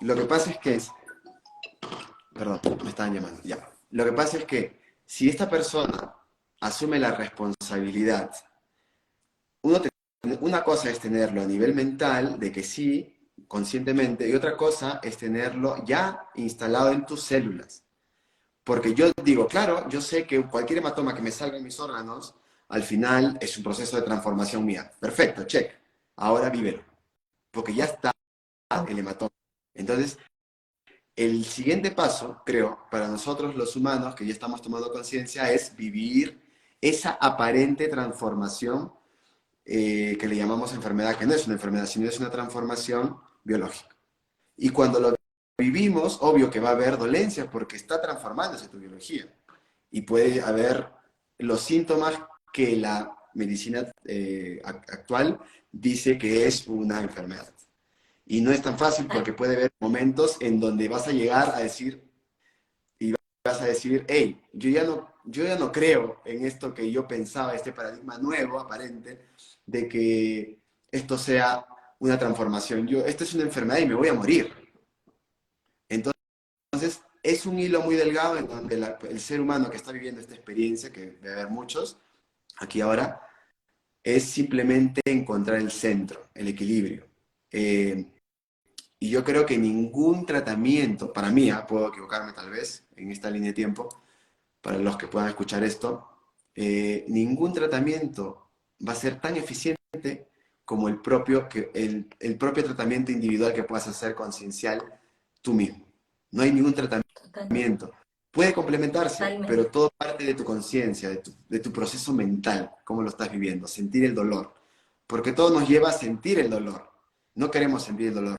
lo que pasa es que es, perdón, me estaban llamando, ya. Lo que pasa es que si esta persona asume la responsabilidad, uno una cosa es tenerlo a nivel mental, de que sí, conscientemente, y otra cosa es tenerlo ya instalado en tus células. Porque yo digo, claro, yo sé que cualquier hematoma que me salga en mis órganos, al final es un proceso de transformación mía. Perfecto, check. Ahora vívelo. Porque ya está el hematoma. Entonces, el siguiente paso, creo, para nosotros los humanos que ya estamos tomando conciencia, es vivir esa aparente transformación que le llamamos enfermedad, que no es una enfermedad, sino es una transformación biológica. Y cuando lo vivimos, obvio que va a haber dolencias porque está transformándose tu biología. Y puede haber los síntomas que la medicina actual dice que es una enfermedad. Y no es tan fácil porque puede haber momentos en donde vas a llegar a decir, y vas a decir, hey, yo ya no creo en esto que yo pensaba, este paradigma nuevo, aparente, de que esto sea una transformación. Esto es una enfermedad y me voy a morir. Entonces, es un hilo muy delgado en donde el ser humano que está viviendo esta experiencia, que debe haber muchos, aquí ahora, es simplemente encontrar el centro, el equilibrio. Eh, y yo creo que ningún tratamiento, para mí, puedo equivocarme tal vez en esta línea de tiempo, para los que puedan escuchar esto, ningún tratamiento va a ser tan eficiente como el propio tratamiento individual que puedas hacer conciencial tú mismo. No hay ningún Total, tratamiento. Puede complementarse, pero totalmente, todo parte de tu conciencia, de tu proceso mental, cómo lo estás viviendo, sentir el dolor. Porque todo nos lleva a sentir el dolor. No queremos sentir el dolor.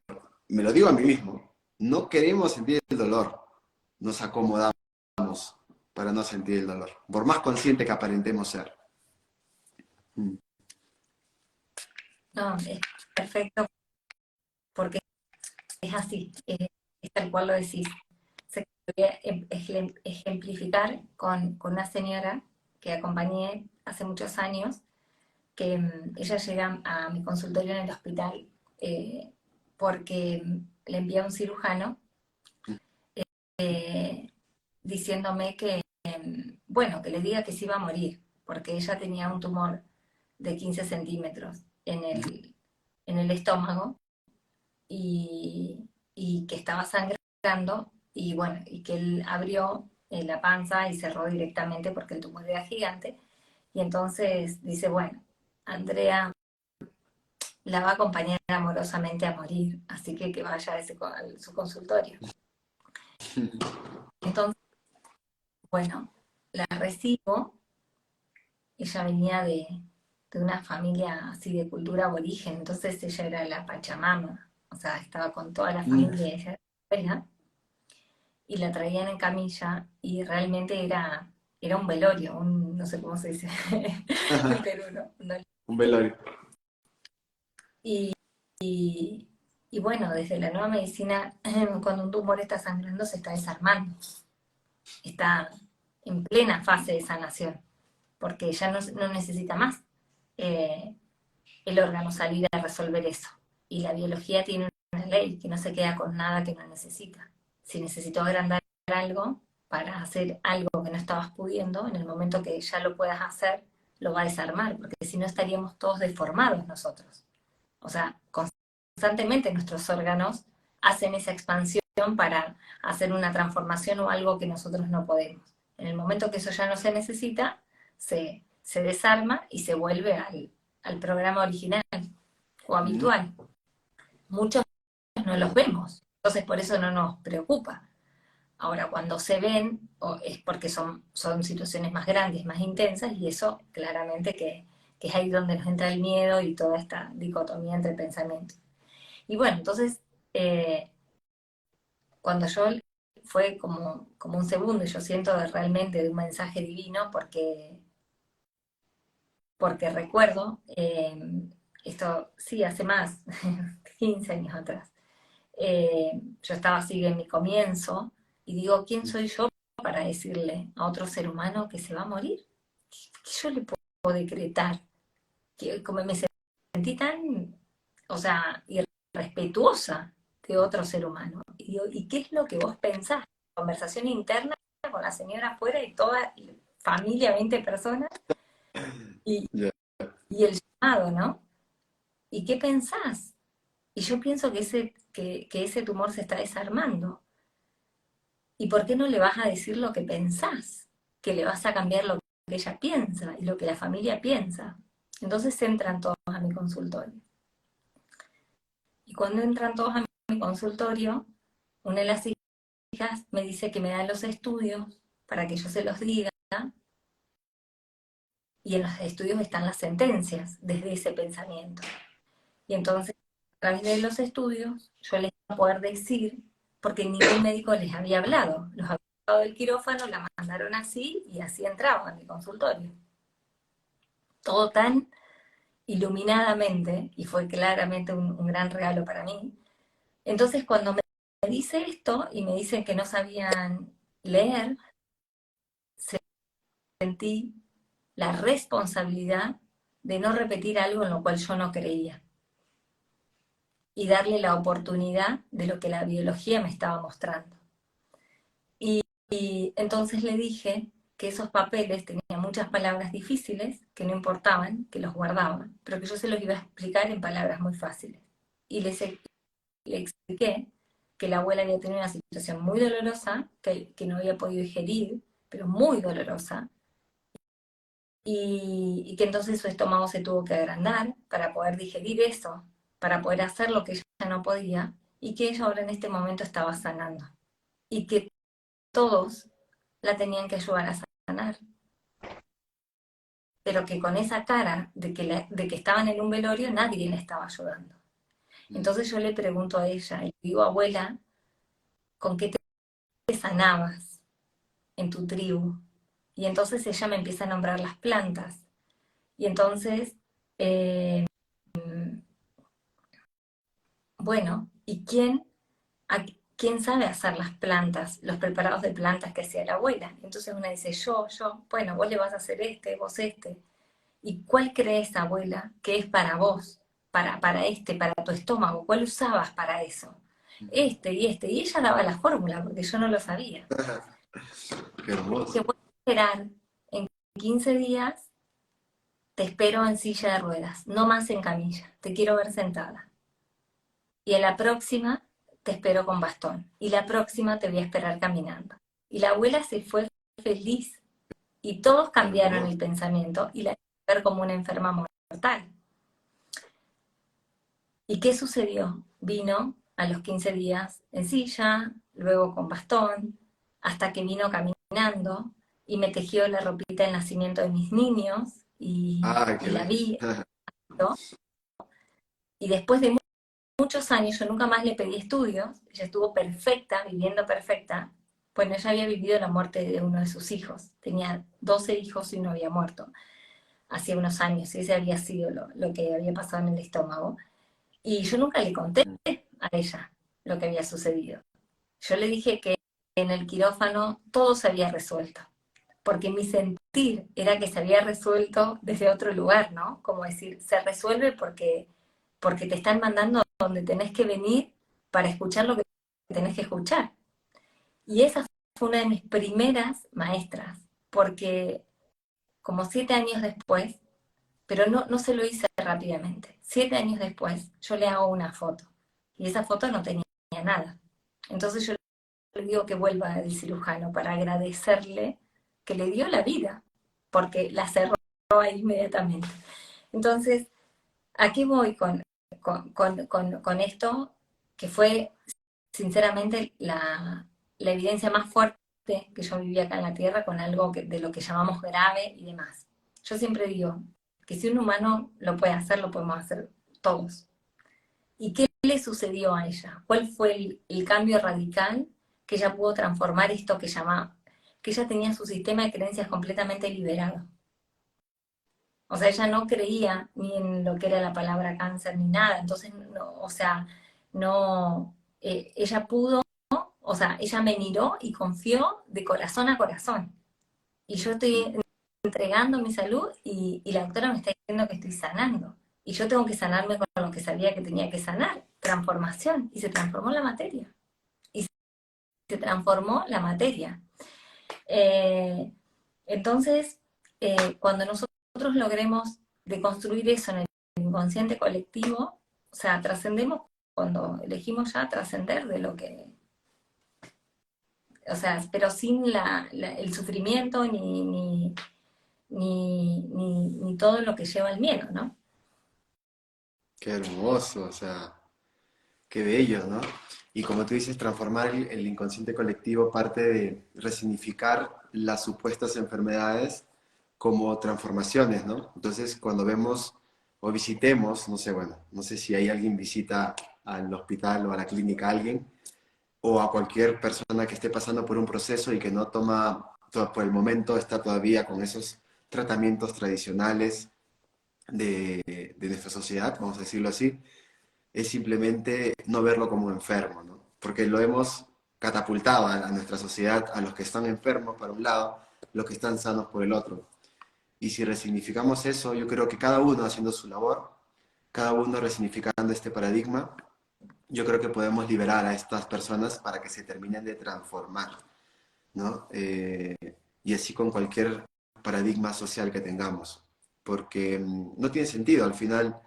Me lo digo a mí mismo. No queremos sentir el dolor. Nos acomodamos para no sentir el dolor, por más consciente que aparentemos ser. Mm. no, es perfecto porque es así, es tal cual lo decís. Se voy a ejemplificar con una señora que acompañé hace muchos años, que ella llega a mi consultorio en el hospital porque le envía un cirujano eh, diciéndome que, bueno, que le diga que se iba a morir, porque ella tenía un tumor de 15 centímetros en el estómago y que estaba sangrando y bueno, y que él abrió la panza y cerró directamente porque el tumor era gigante. Y entonces dice, bueno, Andrea la va a acompañar amorosamente a morir, así que vaya a su consultorio. Entonces, bueno, la recibo, ella venía de una familia así de cultura aborigen, entonces ella era la Pachamama, o sea, estaba con toda la Mm. familia, ella era y la traían en camilla y realmente era un velorio, no sé cómo se dice en Perú, ¿no? Un velorio. Y, y bueno, desde la nueva medicina, cuando un tumor está sangrando, se está desarmando, está en plena fase de sanación, porque ya no necesita más eh, el órgano salir a resolver eso. Y la biología tiene una ley que no se queda con nada que no necesita. Si necesitó agrandar algo para hacer algo que no estabas pudiendo, en el momento que ya lo puedas hacer, lo va a desarmar, porque si no estaríamos todos deformados nosotros. O sea, constantemente nuestros órganos hacen esa expansión para hacer una transformación o algo que nosotros no podemos. En el momento que eso ya no se necesita, se desarma y se vuelve al programa original o Mm. habitual. Muchos no los vemos, entonces por eso no nos preocupa. Ahora, cuando se ven, es porque son situaciones más grandes, más intensas, y eso claramente que es ahí donde nos entra el miedo y toda esta dicotomía entre pensamientos. Y bueno, entonces, eh, cuando yo fue como un segundo, y yo siento realmente de un mensaje divino, porque recuerdo, esto sí, hace más, 15 años atrás, yo estaba así en mi comienzo, y digo, ¿quién soy yo para decirle a otro ser humano que se va a morir? ¿Qué yo le puedo decretar? Que como me sentí tan, o sea, irrespetuosa de otro ser humano. Y digo, ¿y qué es lo que vos pensás? Conversación interna con la señora afuera y toda la familia, 20 personas, y, Ya. y el llamado, ¿no? ¿Y qué pensás? Y yo pienso que ese tumor se está desarmando. ¿Y por qué no le vas a decir lo que pensás? Que le vas a cambiar lo que ella piensa y lo que la familia piensa. Entonces entran todos a mi consultorio. Y cuando entran todos a mi consultorio, una de las hijas me dice que me dan los estudios para que yo se los diga, y en los estudios están las sentencias desde ese pensamiento. Y entonces, a través de los estudios, yo les voy a poder decir, porque ningún médico les había hablado. Los había sacado del quirófano, la mandaron así y así entraban a mi consultorio. Todo tan iluminadamente, y fue claramente un gran regalo para mí. Entonces, cuando me dice esto y me dicen que no sabían leer, sentí la responsabilidad de no repetir algo en lo cual yo no creía y darle la oportunidad de lo que la biología me estaba mostrando. Y entonces le dije que esos papeles tenían muchas palabras difíciles que no importaban, que los guardaban, pero que yo se los iba a explicar en palabras muy fáciles. Y le expliqué que la abuela había tenido una situación muy dolorosa, que no había podido digerir, pero muy dolorosa, y que entonces su estómago se tuvo que agrandar para poder digerir eso, para poder hacer lo que ella no podía, y que ella ahora en este momento estaba sanando. Y que todos la tenían que ayudar a sanar, pero que con esa cara de que estaban en un velorio nadie le estaba ayudando. Entonces yo le pregunto a ella, y le digo, abuela, ¿con qué te sanabas en tu tribu? Y entonces ella me empieza a nombrar las plantas. Y entonces, eh, bueno, ¿y quién sabe hacer las plantas, los preparados de plantas que hacía la abuela? Entonces una dice, yo, bueno, vos le vas a hacer este, vos este. ¿Y cuál crees, abuela, que es para vos, para tu estómago? ¿Cuál usabas para eso? Este y este. Y ella daba la fórmula, porque yo no lo sabía. Qué Te hermoso. voy a esperar en 15 días, te espero en silla de ruedas, no más en camilla. Te quiero ver sentada. Y en la próxima te espero con bastón. Y la próxima te voy a esperar caminando. Y la abuela se fue feliz. Y todos cambiaron Hermoso. el pensamiento y la ver como una enferma mortal. ¿Y qué sucedió? Vino a los 15 días en silla, luego con bastón, hasta que vino caminando y me tejió la ropita del nacimiento de mis niños Ay, y qué la bello. vi. ¿No? Y después de muchos años yo nunca más le pedí estudios, ella estuvo perfecta, viviendo perfecta. Bueno, ella había vivido la muerte de uno de sus hijos, tenía 12 hijos y no había muerto, hacía unos años, y ese había sido lo que había pasado en el estómago. Y yo nunca le conté a ella lo que había sucedido. Yo le dije que en el quirófano todo se había resuelto, porque mi sentir era que se había resuelto desde otro lugar, ¿no? Como decir, se resuelve porque te están mandando a donde tenés que venir para escuchar lo que tenés que escuchar. Y esa fue una de mis primeras maestras, porque como 7 años después, pero no se lo hice rápidamente. 7 años después, yo le hago una foto y esa foto no tenía nada. Entonces yo le digo que vuelva del cirujano para agradecerle que le dio la vida, porque la cerró ahí inmediatamente. Entonces, ¿a qué voy con esto? Que fue, sinceramente, la evidencia más fuerte que yo viví acá en la Tierra con algo de lo que llamamos grave y demás. Yo siempre digo que si un humano lo puede hacer, lo podemos hacer todos. ¿Y qué le sucedió a ella? ¿Cuál fue el cambio radical que ella pudo transformar esto que ella tenía su sistema de creencias completamente liberado? O sea, ella no creía ni en lo que era la palabra cáncer ni nada. Entonces, no, o sea, no, ella pudo, o sea, ella me miró y confió de corazón a corazón. Y yo estoy entregando mi salud y la doctora me está diciendo que estoy sanando. Y yo tengo que sanarme con lo que sabía que tenía que sanar. Transformación. Y se transformó la materia. Y se transformó la materia. Eh, entonces, cuando nosotros logremos deconstruir eso en el inconsciente colectivo, o sea, trascendemos cuando elegimos ya trascender de lo que, o sea, pero sin el sufrimiento ni todo lo que lleva el miedo, ¿no? Qué hermoso, o sea, qué bello, ¿no? Y como tú dices, transformar el inconsciente colectivo parte de resignificar las supuestas enfermedades como transformaciones, ¿no? Entonces, cuando vemos o visitemos, no sé, bueno, no sé si hay alguien visita al hospital o a la clínica a alguien, o a cualquier persona que esté pasando por un proceso y que no toma, por el momento está todavía con esos tratamientos tradicionales de nuestra sociedad, vamos a decirlo así, es simplemente no verlo como enfermo, ¿no? Porque lo hemos catapultado a nuestra sociedad, a los que están enfermos por un lado, los que están sanos por el otro. Y si resignificamos eso, yo creo que cada uno haciendo su labor, cada uno resignificando este paradigma, yo creo que podemos liberar a estas personas para que se terminen de transformar, ¿no? y así con cualquier paradigma social que tengamos, porque no tiene sentido al final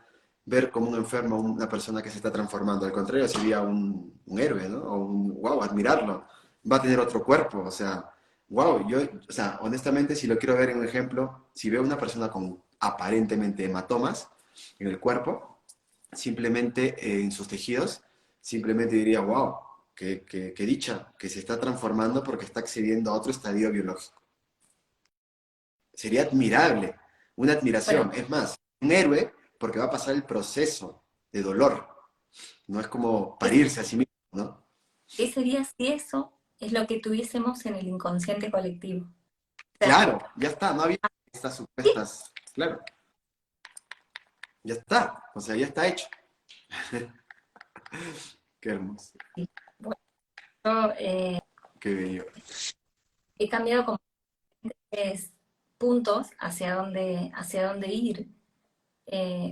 ver como un enfermo una persona que se está transformando, al contrario sería un héroe, ¿no? O un, wow, admirarlo, va a tener otro cuerpo, o sea, wow, yo, o sea, honestamente si lo quiero ver en un ejemplo, si veo una persona con aparentemente hematomas en el cuerpo, simplemente en sus tejidos, simplemente diría, wow, qué dicha, que se está transformando porque está accediendo a otro estadio biológico. Sería admirable, una Bueno, admiración. Es más, un héroe porque va a pasar el proceso de dolor. No es como ¿qué, parirse a sí mismo, ¿no? qué sería si eso es lo que tuviésemos en el inconsciente colectivo? O sea, Claro, ya está, no había estas supuestas, claro, ya está, o sea, ya está hecho. Qué hermoso, sí. Bueno, yo qué bello. he cambiado como puntos hacia dónde ir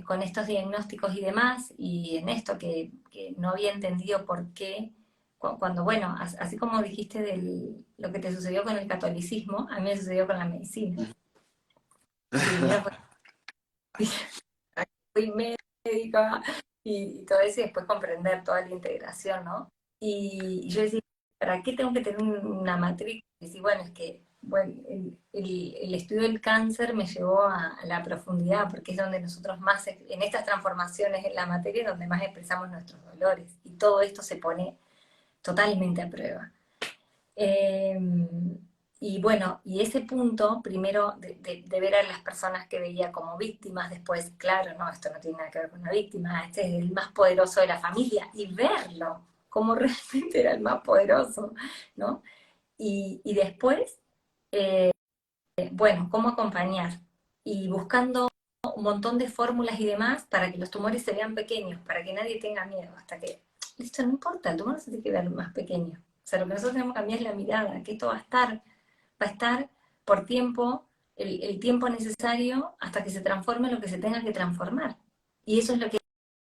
con estos diagnósticos y demás, y en esto que no había entendido por qué, cuando, bueno, así como dijiste de lo que te sucedió con el catolicismo, a mí me sucedió con la medicina. Primero fui médica y todo eso, y después comprender toda la integración, ¿no? Y yo decía, ¿para qué tengo que tener una matrícula? Y decía, bueno, es que bueno, el estudio del cáncer me llevó a la profundidad, porque es donde nosotros más, en estas transformaciones en la materia, es donde más expresamos nuestros dolores. Y todo esto se pone totalmente a prueba. Eh, y bueno, y ese punto, primero, de ver a las personas que veía como víctimas, después, claro, no, esto no tiene nada que ver con una víctima, este es el más poderoso de la familia, y verlo como realmente era el más poderoso, ¿no? Y después, bueno, cómo acompañar, y buscando un montón de fórmulas y demás para que los tumores se vean pequeños, para que nadie tenga miedo, hasta que, listo, no importa, el tumor no se tiene que ver más pequeño. O sea, lo que nosotros tenemos que cambiar es la mirada, que esto va a estar por tiempo, el tiempo necesario hasta que se transforme lo que se tenga que transformar. Y eso es lo que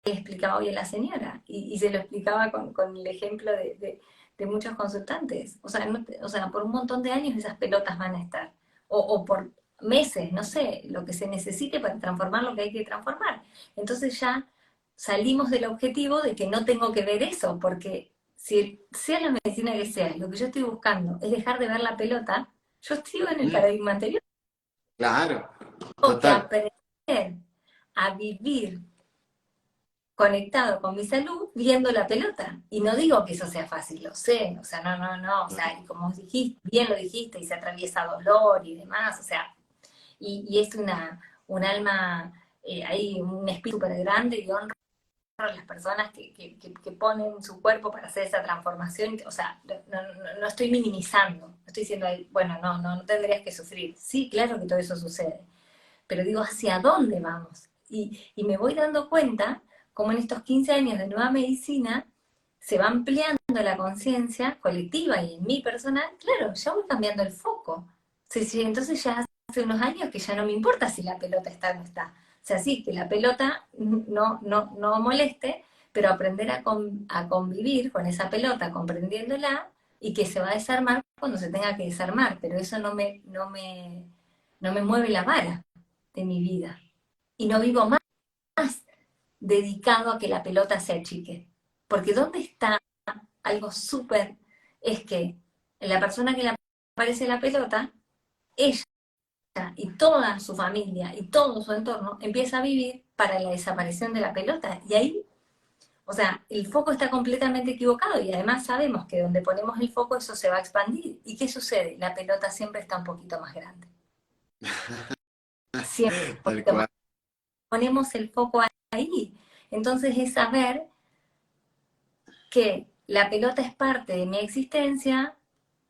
le explicaba hoy a la señora, y se lo explicaba con el ejemplo de muchos consultantes. O sea, o sea, por un montón de años esas pelotas van a estar, o por meses, no sé, lo que se necesite para transformar lo que hay que transformar. Entonces ya salimos del objetivo de que no tengo que ver eso, porque si sea la medicina que sea, lo que yo estoy buscando es dejar de ver la pelota, yo estoy en el Mm, paradigma anterior. claro, Tengo que total. aprender a vivir conectado con mi salud viendo la pelota. Y no digo que eso sea fácil, lo sé, o sea, no, o sea, y como dijiste, bien lo dijiste, y se atraviesa dolor y demás, o sea, y es un alma, hay un espíritu súper grande y honro a las personas que ponen su cuerpo para hacer esa transformación, o sea, no estoy minimizando, no estoy diciendo, bueno, no tendrías que sufrir. Sí, claro que todo eso sucede, pero digo, ¿hacia dónde vamos? Y me voy dando cuenta, como en estos 15 años de nueva medicina, se va ampliando la conciencia colectiva y en mi personal, claro, ya voy cambiando el foco. Sí, sí, entonces ya hace unos años que ya no me importa si la pelota está o no está. O sea, sí, que la pelota no moleste, pero aprender a convivir con esa pelota, comprendiéndola, y que se va a desarmar cuando se tenga que desarmar, pero eso no me mueve la vara de mi vida. Y no vivo más dedicado a que la pelota se achique. Porque ¿dónde está algo súper? Es que la persona que le aparece la pelota, ella y toda su familia y todo su entorno empieza a vivir para la desaparición de la pelota. Y ahí, o sea, el foco está completamente equivocado, y además sabemos que donde ponemos el foco eso se va a expandir. ¿Y qué sucede? La pelota siempre está un poquito más grande. Siempre un Tal poquito más. cual. Ponemos el foco ahí. Entonces es saber que la pelota es parte de mi existencia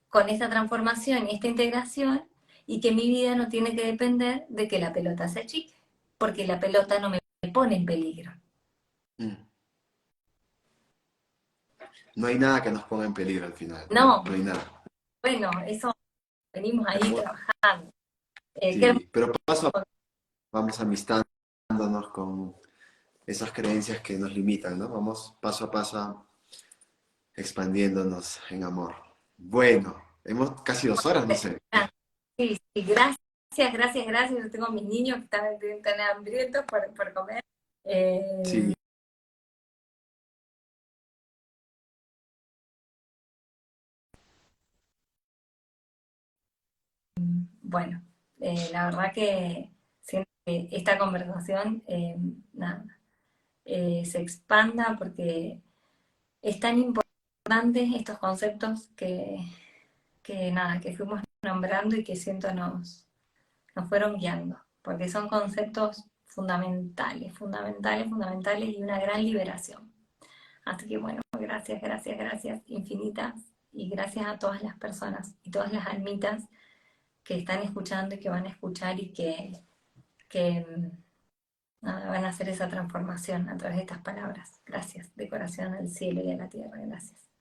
con esta transformación y esta integración, y que mi vida no tiene que depender de que la pelota se achique, porque la pelota no me pone en peligro. Mm. No hay nada que nos ponga en peligro al final, ¿no? No, No hay nada. bueno, eso venimos ahí Hermoso. trabajando. Qué hermoso. Sí, pero paso a paso vamos amistándonos con esas creencias que nos limitan, ¿no? Vamos paso a paso expandiéndonos en amor. Bueno, hemos casi 2 horas, no sé. Sí, sí, gracias, gracias, gracias. Yo tengo mis niños que están hambrientos por comer. Sí, Bueno, la verdad que siento que esta conversación, nada, se expanda porque es tan importante estos conceptos que nada, que fuimos nombrando y que siento nos fueron guiando, porque son conceptos fundamentales, fundamentales, fundamentales y una gran liberación. Así que bueno, gracias, gracias, gracias infinitas y gracias a todas las personas y todas las almitas que están escuchando y que van a escuchar y que nada, van a hacer esa transformación a través de estas palabras. Gracias, de corazón al cielo y a la tierra, gracias.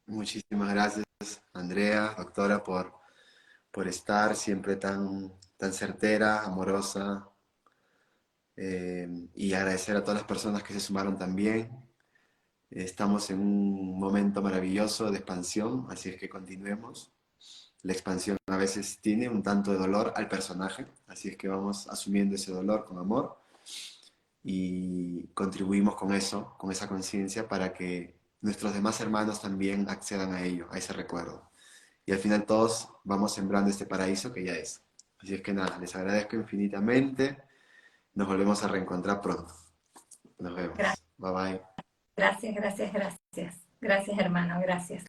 muchísimas gracias, Andrea, doctora, por estar siempre tan certera, amorosa, y agradecer a todas las personas que se sumaron también. Estamos en un momento maravilloso de expansión, así es que continuemos. La expansión a veces tiene un tanto de dolor al personaje, así es que vamos asumiendo ese dolor con amor y contribuimos con eso, con esa conciencia para que nuestros demás hermanos también accedan a ello, a ese recuerdo. Y al final todos vamos sembrando este paraíso que ya es. Así es que nada, les agradezco infinitamente. Nos volvemos a reencontrar pronto. Nos vemos. Bye bye. Gracias, gracias, gracias. Gracias, hermano, gracias.